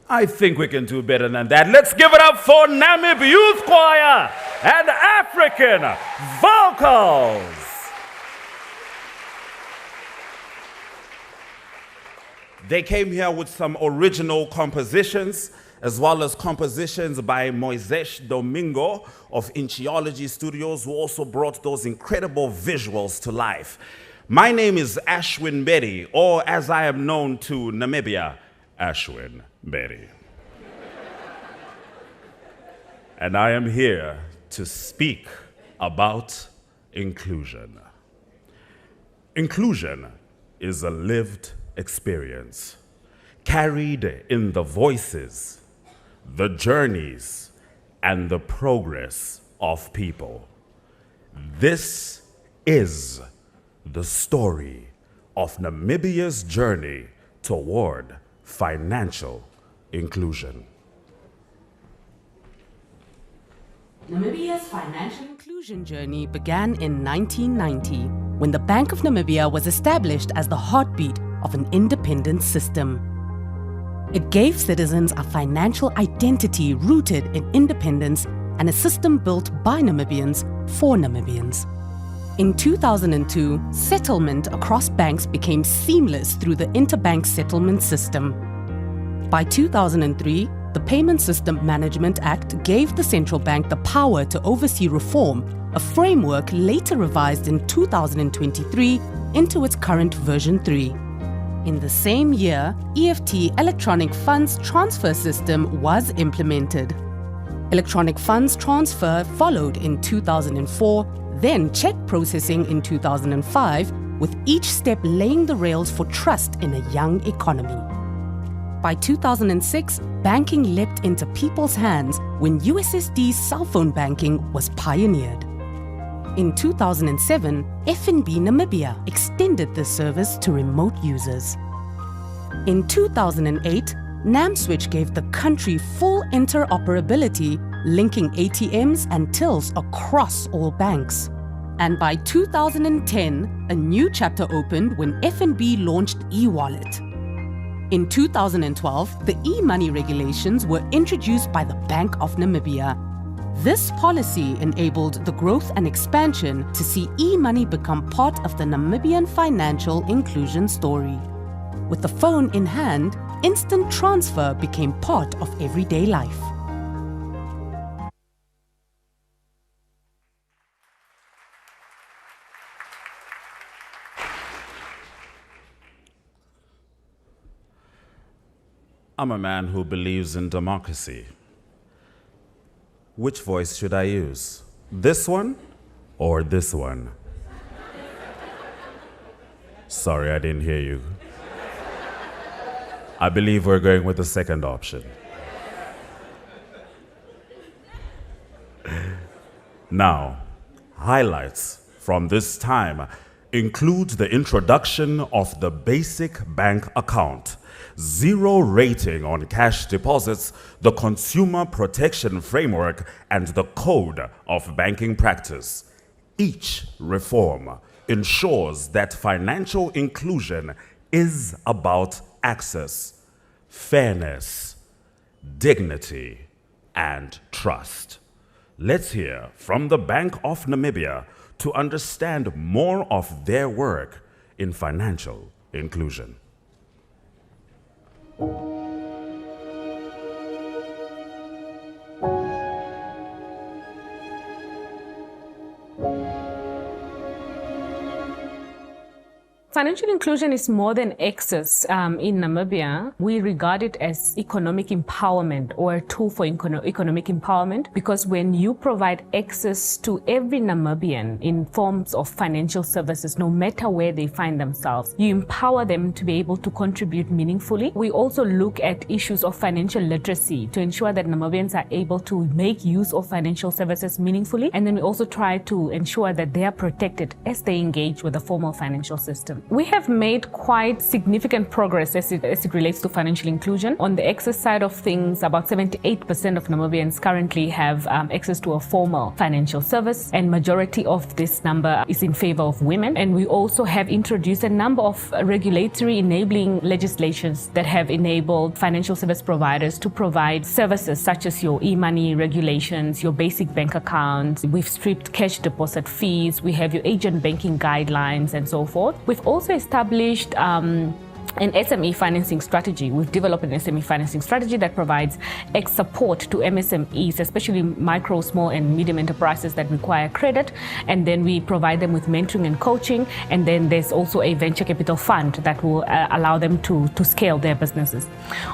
I think we can do better than that. Let's give it up for Namib Youth Choir and African Vocals. They came here with some original compositions, as well as compositions by Moises Domingo of Inchiology Studios, who also brought those incredible visuals to life. My name is Ashwin Betty, or as I am known to Namibia, Ashwin Betty. And I am here to speak about inclusion. Inclusion is a lived experience, carried in the voices, the journeys, and the progress of people. This is the story of Namibia's journey toward financial inclusion. Namibia's financial inclusion journey began in 1990, when the Bank of Namibia was established as the heartbeat of an independent system. It gave citizens a financial identity rooted in independence and a system built by Namibians for Namibians. In 2002, settlement across banks became seamless through the interbank settlement system. By 2003, the Payment System Management Act gave the central bank the power to oversee reform, a framework later revised in 2023 into its current version 3. In the same year, EFT Electronic Funds Transfer System was implemented. Electronic funds transfer followed in 2004, then check processing in 2005, with each step laying the rails for trust in a young economy. By 2006, banking leapt into people's hands when USSD cell phone banking was pioneered. In 2007, FNB Namibia extended this service to remote users. In 2008, NamSwitch gave the country full interoperability, linking ATMs and tills across all banks. And by 2010, a new chapter opened when FNB launched eWallet. In 2012, the e-money regulations were introduced by the Bank of Namibia. This policy enabled the growth and expansion to see e-money become part of the Namibian financial inclusion story. With the phone in hand, instant transfer became part of everyday life. I'm a man who believes in democracy. Which voice should I use? This one or this one? Sorry, I didn't hear you. I believe we're going with the second option. Now, highlights from this time include the introduction of the basic bank account, 0 rating on cash deposits, the consumer protection framework, and the code of banking practice. Each reform ensures that financial inclusion is about access, fairness, dignity, and trust. Let's hear from the Bank of Namibia to understand more of their work in financial inclusion. Financial inclusion is more than access. In Namibia, we regard it as economic empowerment or a tool for economic empowerment, because when you provide access to every Namibian in forms of financial services, no matter where they find themselves, you empower them to be able to contribute meaningfully. We also look at issues of financial literacy to ensure that Namibians are able to make use of financial services meaningfully. And then we also try to ensure that they are protected as they engage with the formal financial system. We have made quite significant progress as it relates to financial inclusion. On the access side of things, about 78% of Namibians currently have access to a formal financial service, and majority of this number is in favor of women. And we also have introduced a number of regulatory enabling legislations that have enabled financial service providers to provide services such as your e-money regulations, your basic bank accounts. We've stripped cash deposit fees. We have your agent banking guidelines and so forth. We've also established an SME financing strategy. We've developed an SME financing strategy that provides support to MSMEs, especially micro, small, and medium enterprises that require credit. And then we provide them with mentoring and coaching. And then there's also a venture capital fund that will allow them to scale their businesses.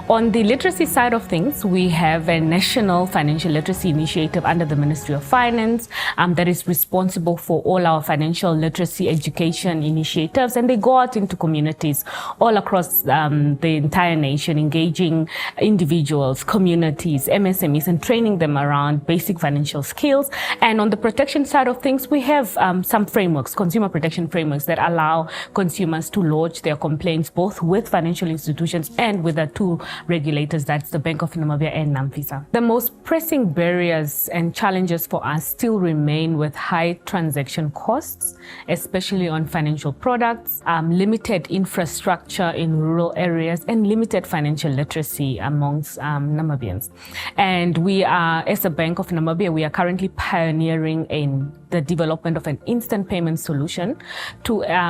On the literacy side of things, we have a national financial literacy initiative under the Ministry of Finance that is responsible for all our financial literacy education initiatives. And they go out into communities all across the entire nation, engaging individuals, communities, MSMEs, and training them around basic financial skills. And on the protection side of things, we have some frameworks, consumer protection frameworks, that allow consumers to lodge their complaints both with financial institutions and with the two regulators, that's the Bank of Namibia and NAMFISA. The most pressing barriers and challenges for us still remain with high transaction costs, especially on financial products, limited infrastructure in rural areas, and limited financial literacy amongst Namibians. And we are, as a Bank of Namibia, we are currently pioneering in the development of an instant payment solution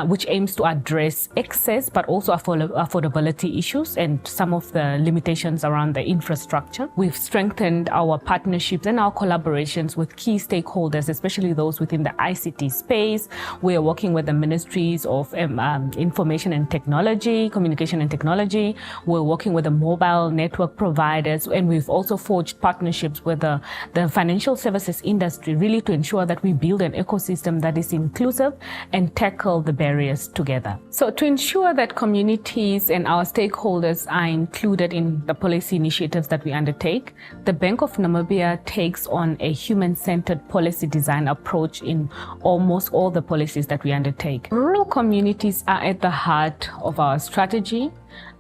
which aims to address access but also affordability issues and some of the limitations around the infrastructure. We've strengthened our partnerships and our collaborations with key stakeholders, especially those within the ICT space. We are working with the ministries of information and technology, communication and technology. We're working with the mobile network providers, and we've also forged partnerships with the financial services industry, really to ensure that we build an ecosystem that is inclusive and tackle the barriers together. So to ensure that communities and our stakeholders are included in the policy initiatives that we undertake, the Bank of Namibia takes on a human-centered policy design approach in almost all the policies that we undertake. Rural communities are at the heart of our strategy,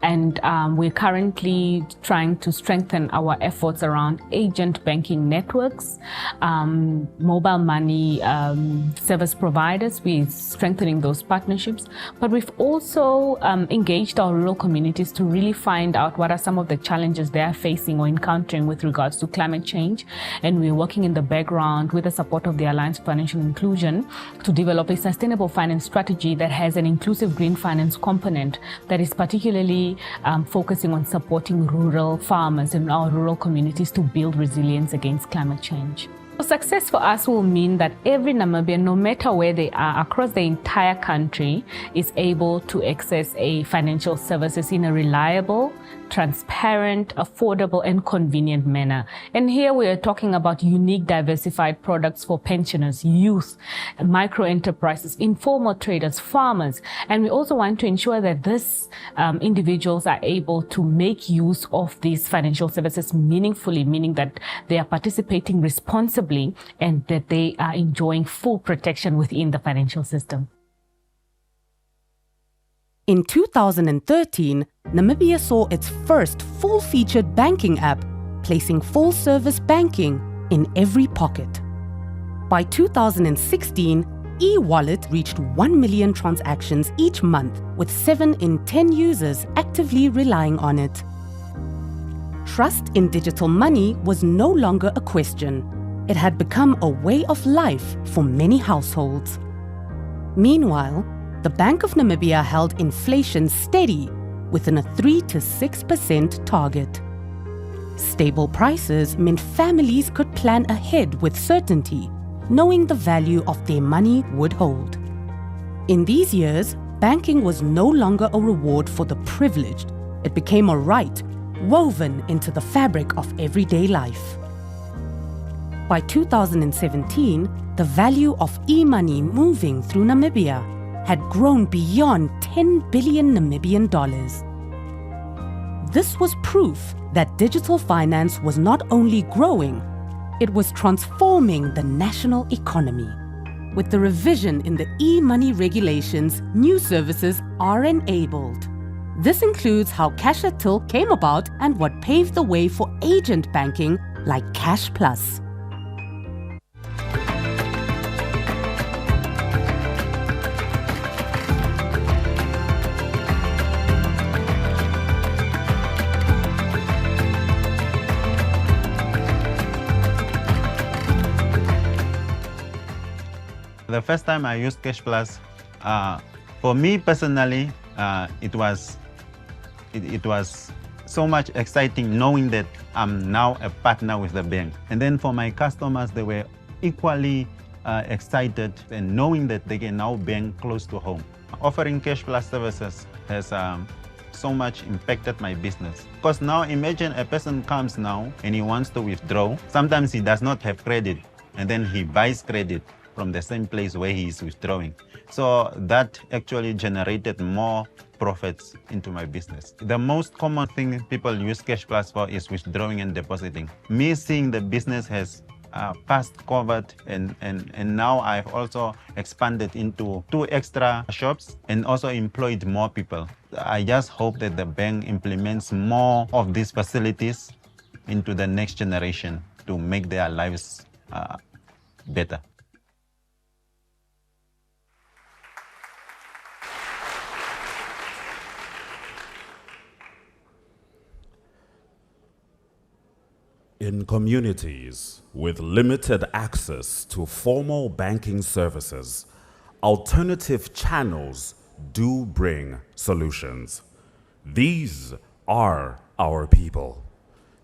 And we're currently trying to strengthen our efforts around agent banking networks, mobile money service providers. We're strengthening those partnerships. But we've also engaged our rural communities to really find out what are some of the challenges they are facing or encountering with regards to climate change. And we're working in the background with the support of the Alliance for Financial Inclusion to develop a sustainable finance strategy that has an inclusive green finance component that is particularly focusing on supporting rural farmers in our rural communities to build resilience against climate change. Success for us will mean that every Namibian, no matter where they are across the entire country, is able to access a financial services in a reliable, transparent, affordable, and convenient manner. And here we are talking about unique, diversified products for pensioners, youth, micro enterprises, informal traders, farmers. And we also want to ensure that these individuals are able to make use of these financial services meaningfully, meaning that they are participating responsibly and that they are enjoying full protection within the financial system. In 2013, Namibia saw its first full-featured banking app, placing full-service banking in every pocket. By 2016, e-wallet reached 1 million transactions each month, with 7 in 10 users actively relying on it. Trust in digital money was no longer a question. It had become a way of life for many households. Meanwhile, the Bank of Namibia held inflation steady within a 3 to 6% target. Stable prices meant families could plan ahead with certainty, knowing the value of their money would hold. In these years, banking was no longer a reward for the privileged. It became a right woven into the fabric of everyday life. By 2017, the value of e-money moving through Namibia had grown beyond 10 billion Namibian dollars. This was proof that digital finance was not only growing, it was transforming the national economy. With the revision in the e-money regulations, new services are enabled. This includes how Cash at Till came about and what paved the way for agent banking like Cash Plus. The first time I used Cash Plus, for me personally, it was so much exciting knowing that I'm now a partner with the bank. And then for my customers, they were equally excited and knowing that they can now bank close to home. Offering Cash Plus services has so much impacted my business. Because now imagine a person comes now and he wants to withdraw. Sometimes he does not have credit and then he buys credit from the same place where he is withdrawing. So that actually generated more profits into my business. The most common thing people use Cash Plus for is withdrawing and depositing. Me seeing the business has passed COVID and now I've also expanded into 2 extra shops and also employed more people. I just hope that the bank implements more of these facilities into the next generation to make their lives better. In communities with limited access to formal banking services, alternative channels do bring solutions. These are our people,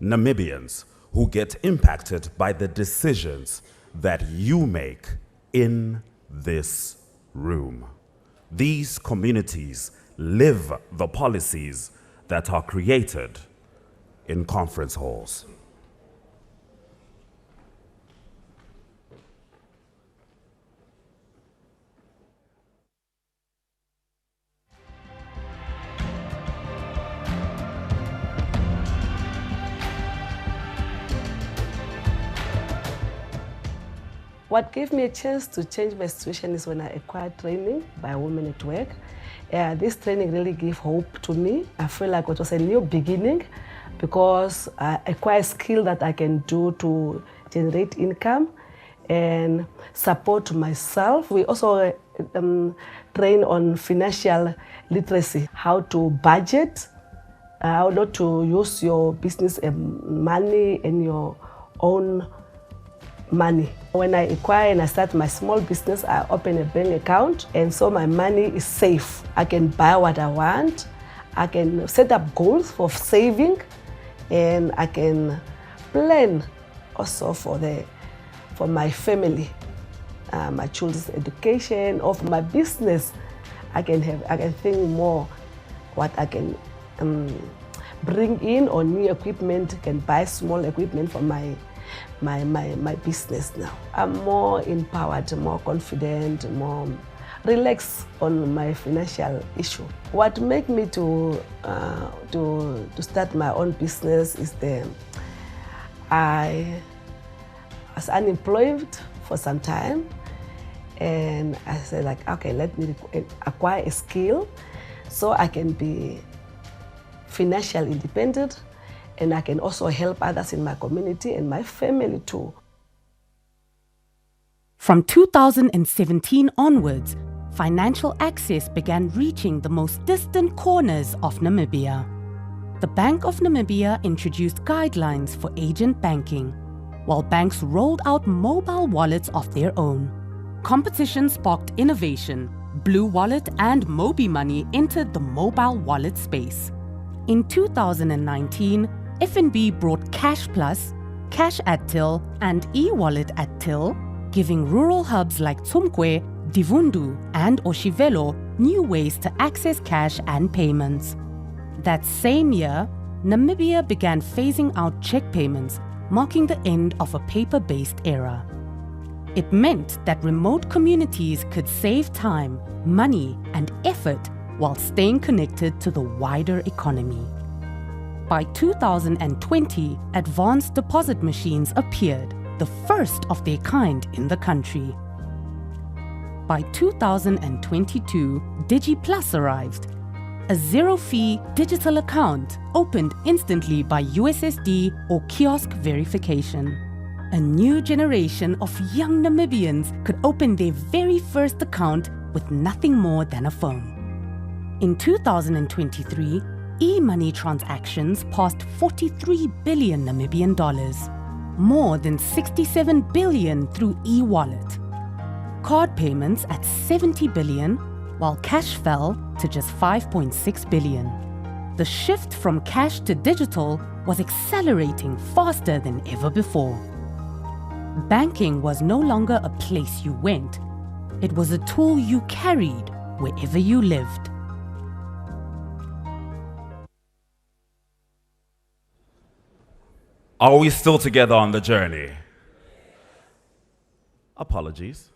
Namibians who get impacted by the decisions that you make in this room. These communities live the policies that are created in conference halls. What gave me a chance to change my situation is when I acquired training by Women at Work. This training really gave hope to me. I feel like it was a new beginning because I acquired skill that I can do to generate income and support myself. We also train on financial literacy, how to budget, how not to use your business money and your own money. When I acquire and I start my small business, I open a bank account, and so my money is safe. I can buy what I want, I can set up goals for saving, and I can plan also for my family, my children's education, or for my business. I can think more what I can bring in or new equipment, can buy small equipment for my business now. I'm more empowered, more confident, more relaxed on my financial issue. What made me to start my own business is I was unemployed for some time, and I said like, okay, let me acquire a skill so I can be financially independent, and I can also help others in my community and my family too. From 2017 onwards, financial access began reaching the most distant corners of Namibia. The Bank of Namibia introduced guidelines for agent banking, while banks rolled out mobile wallets of their own. Competition sparked innovation. Blue Wallet and Mobi Money entered the mobile wallet space. In 2019, FNB brought Cash Plus, Cash at Till, and e-wallet at Till, giving rural hubs like Tsumkwe, Divundu, and Oshivelo new ways to access cash and payments. That same year, Namibia began phasing out check payments, marking the end of a paper-based era. It meant that remote communities could save time, money, and effort while staying connected to the wider economy. By 2020, advanced deposit machines appeared, the first of their kind in the country. By 2022, DigiPlus arrived, a zero-fee digital account opened instantly by USSD or kiosk verification. A new generation of young Namibians could open their very first account with nothing more than a phone. In 2023, e-money transactions passed 43 billion Namibian dollars, more than 67 billion through e-wallet. Card payments at 70 billion, while cash fell to just 5.6 billion. The shift from cash to digital was accelerating faster than ever before. Banking was no longer a place you went. It was a tool you carried wherever you lived. Are we still together on the journey? Apologies.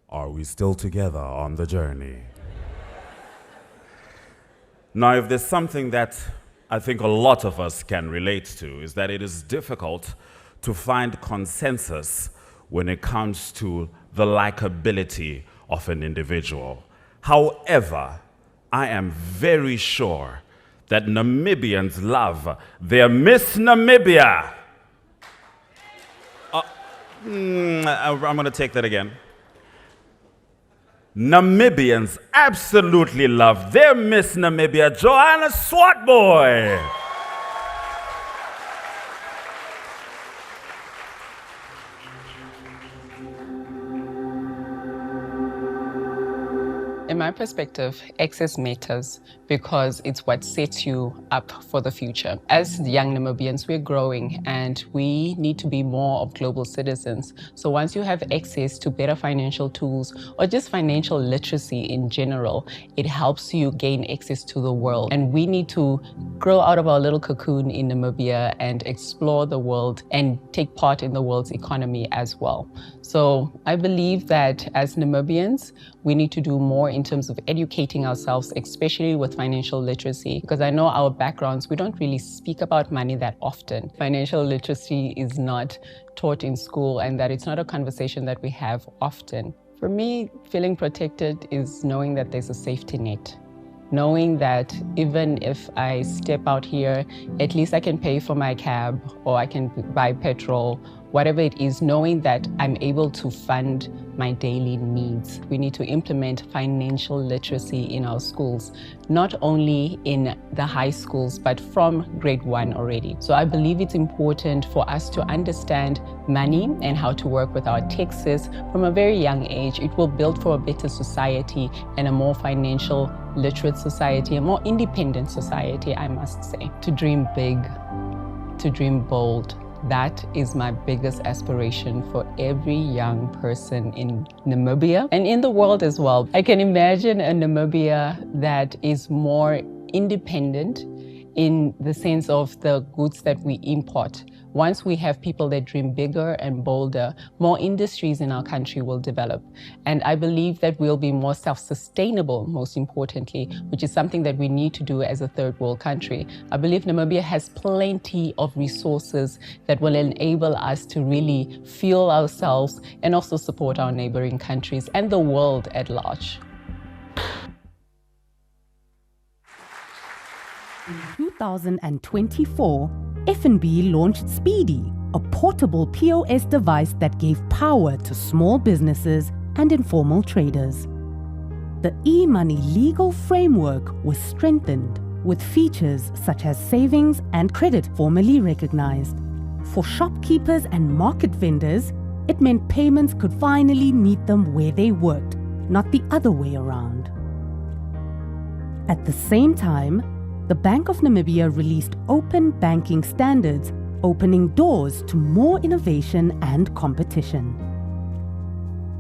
Are we still together on the journey? Now, if there's something that I think a lot of us can relate to, is that it is difficult to find consensus when it comes to the likability of an individual. However, I am very sure that Namibians love their Miss Namibia. I'm going to take that again. Namibians absolutely love their Miss Namibia, Joanna Swartboy. In my perspective, access matters because it's what sets you up for the future. As young Namibians, we're growing and we need to be more of global citizens. So once you have access to better financial tools or just financial literacy in general, it helps you gain access to the world. And we need to grow out of our little cocoon in Namibia and explore the world and take part in the world's economy as well. So I believe that as Namibians, we need to do more in terms of educating ourselves, especially with financial literacy, because I know our backgrounds, we don't really speak about money that often. Financial literacy is not taught in school, and that it's not a conversation that we have often. For me, feeling protected is knowing that there's a safety net. Knowing that even if I step out here, at least I can pay for my cab or I can buy petrol, whatever it is, knowing that I'm able to fund my daily needs. We need to implement financial literacy in our schools, not only in the high schools, but from grade 1 already. So I believe it's important for us to understand money and how to work with our taxes from a very young age. It will build for a better society and a more financial literate society, a more independent society, I must say. To dream big, to dream bold, that is my biggest aspiration for every young person in Namibia and in the world as well. I can imagine a Namibia that is more independent in the sense of the goods that we import. Once we have people that dream bigger and bolder, more industries in our country will develop. And I believe that we'll be more self-sustainable, most importantly, which is something that we need to do as a third world country. I believe Namibia has plenty of resources that will enable us to really fuel ourselves and also support our neighboring countries and the world at large. In 2024, FNB launched Speedy, a portable POS device that gave power to small businesses and informal traders. The e-money legal framework was strengthened with features such as savings and credit formally recognized. For shopkeepers and market vendors, it meant payments could finally meet them where they worked, not the other way around. At the same time, the Bank of Namibia released open banking standards, opening doors to more innovation and competition.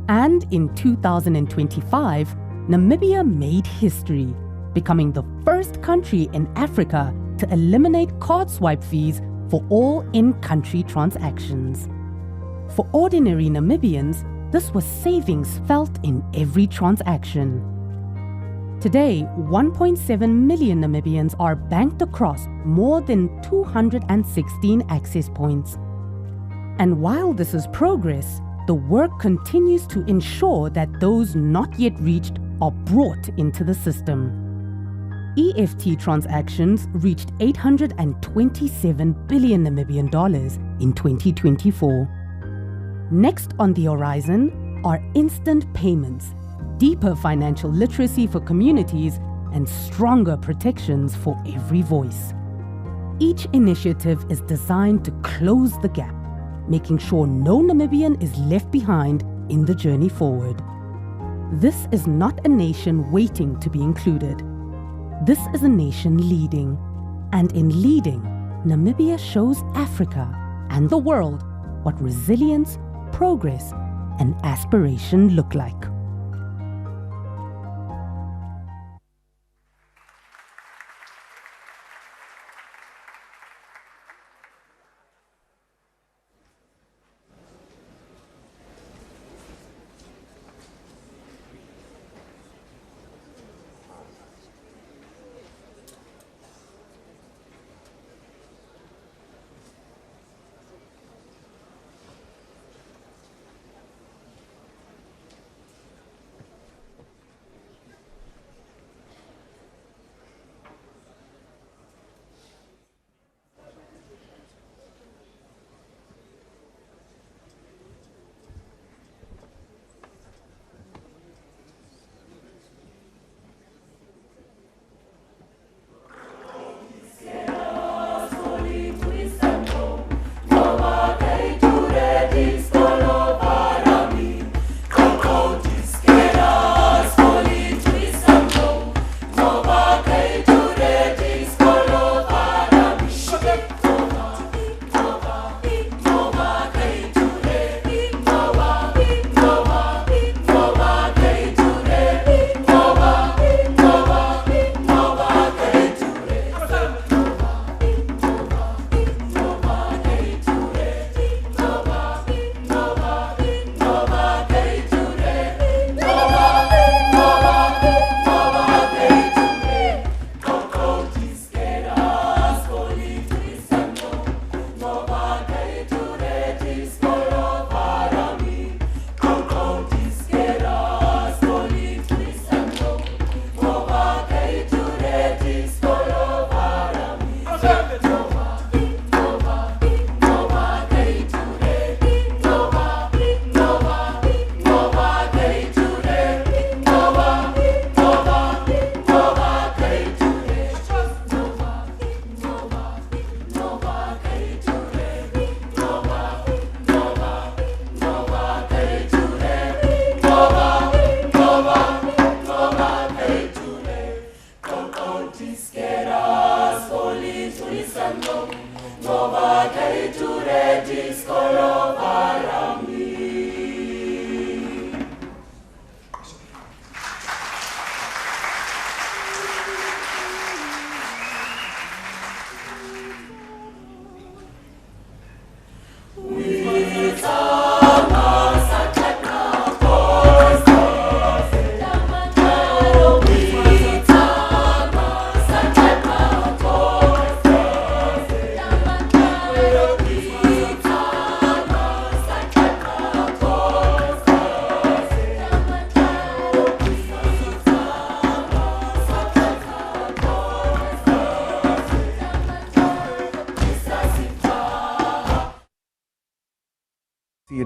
And in 2025, Namibia made history, becoming the first country in Africa to eliminate card swipe fees for all in-country transactions. For ordinary Namibians, this was savings felt in every transaction. Today, 1.7 million Namibians are banked across more than 216 access points. And while this is progress, the work continues to ensure that those not yet reached are brought into the system. EFT transactions reached 827 billion Namibian dollars in 2024. Next on the horizon are instant payments, deeper financial literacy for communities, and stronger protections for every voice. Each initiative is designed to close the gap, making sure no Namibian is left behind in the journey forward. This is not a nation waiting to be included. This is a nation leading. And in leading, Namibia shows Africa and the world what resilience, progress, and aspiration look like.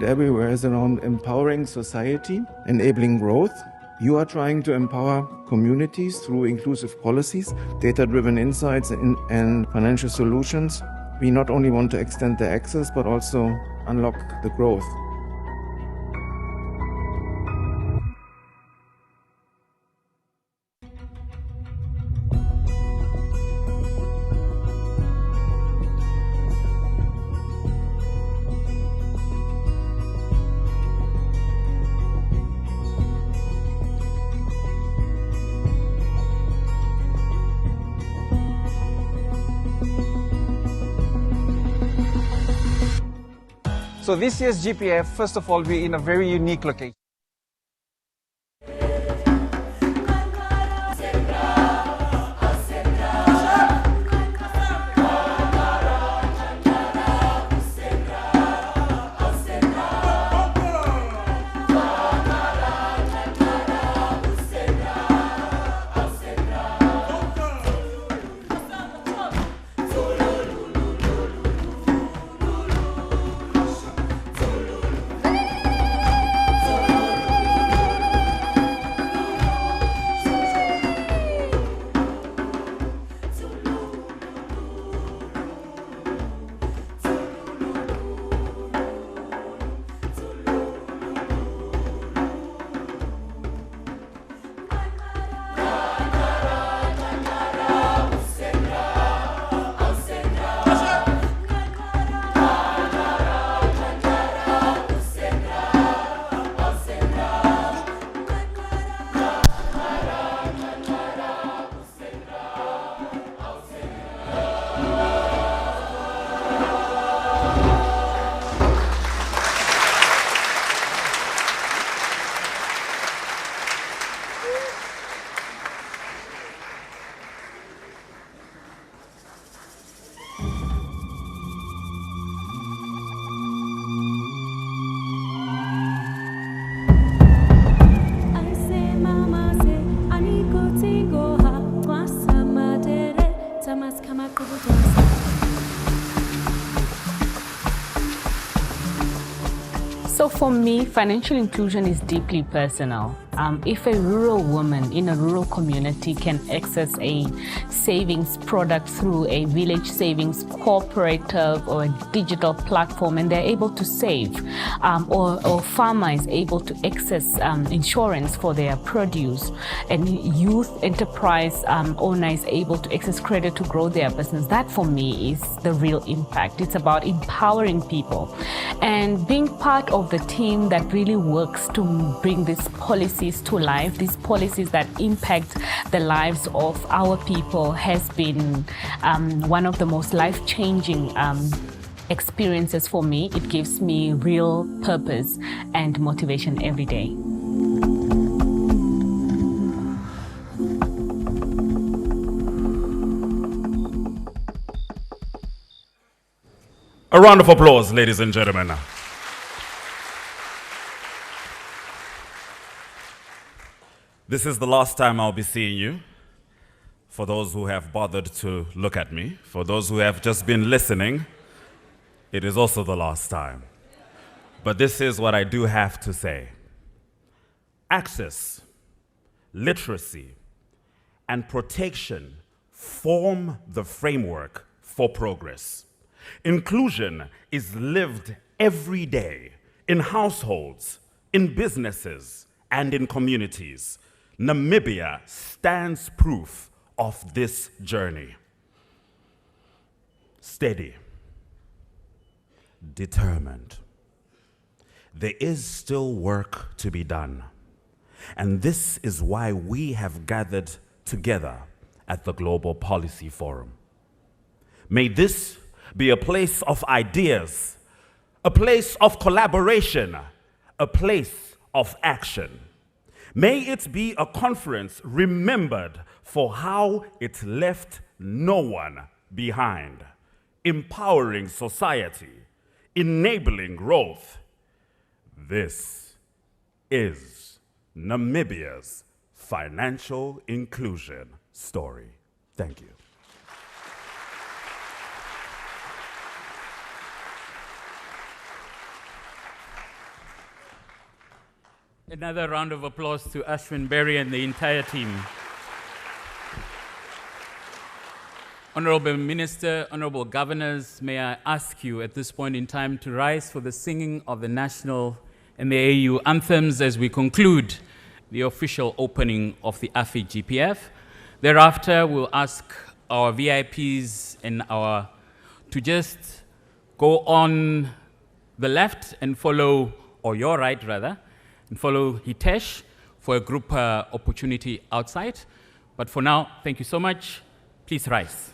it everywhere, is around empowering society, enabling growth. You are trying to empower communities through inclusive policies, data-driven insights, and financial solutions. We not only want to extend the access, but also unlock the growth. So this year's GPF, first of all, we're in a very unique location. So for me, financial inclusion is deeply personal. If a rural woman in a rural community can access a savings product through a village savings cooperative or a digital platform and they're able to save, or farmer is able to access insurance for their produce, and youth enterprise owner is able to access credit to grow their business, that for me is the real impact. It's about empowering people and being part of the team that really works to bring these policies to life, these policies that impact the lives of our people has been one of the most life-changing experiences for me. It gives me real purpose and motivation every day. A round of applause, ladies and gentlemen. This is the last time I'll be seeing you. For those who have bothered to look at me, for those who have just been listening, it is also the last time. But this is what I do have to say. Access, literacy, and protection form the framework for progress. Inclusion is lived every day in households, in businesses, and in communities. Namibia stands proof of this journey. Steady, determined. There is still work to be done. And this is why we have gathered together at the Global Policy Forum. May this be a place of ideas, a place of collaboration, a place of action. May it be a conference remembered for how it left no one behind, empowering society, enabling growth. This is Namibia's financial inclusion story. Thank you. Another round of applause to Ashwin Berry and the entire team. Honorable Minister, Honorable Governors, may I ask you at this point in time to rise for the singing of the national and the AU anthems as we conclude the official opening of the AFI GPF. Thereafter, we'll ask our VIPs and to just go on the left and follow, or your right rather, and follow Hitesh for a group opportunity outside. But for now, thank you so much. Please rise.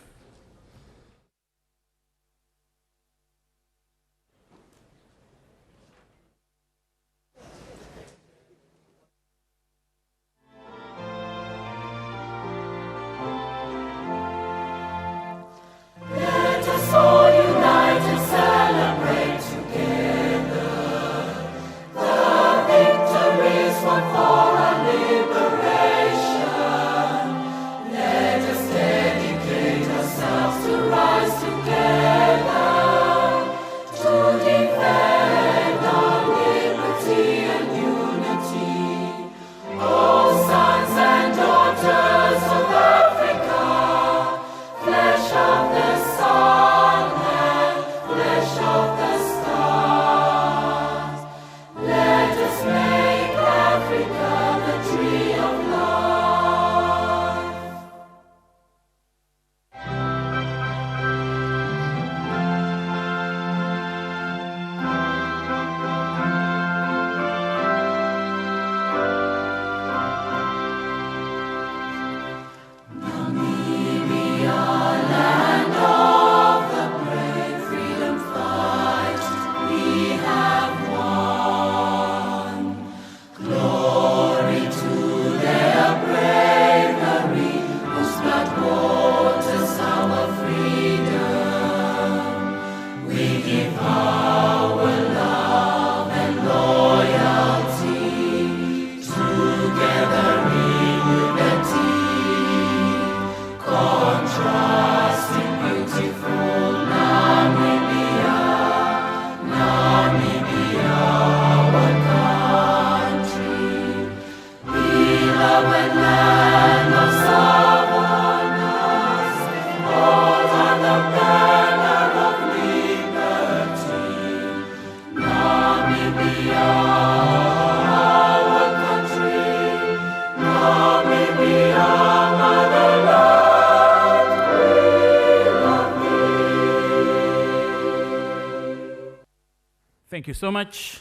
Thank you so much.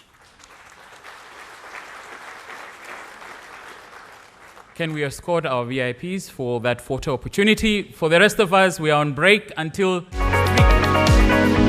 Can we escort our VIPs for that photo opportunity? For the rest of us, we are on break until 3.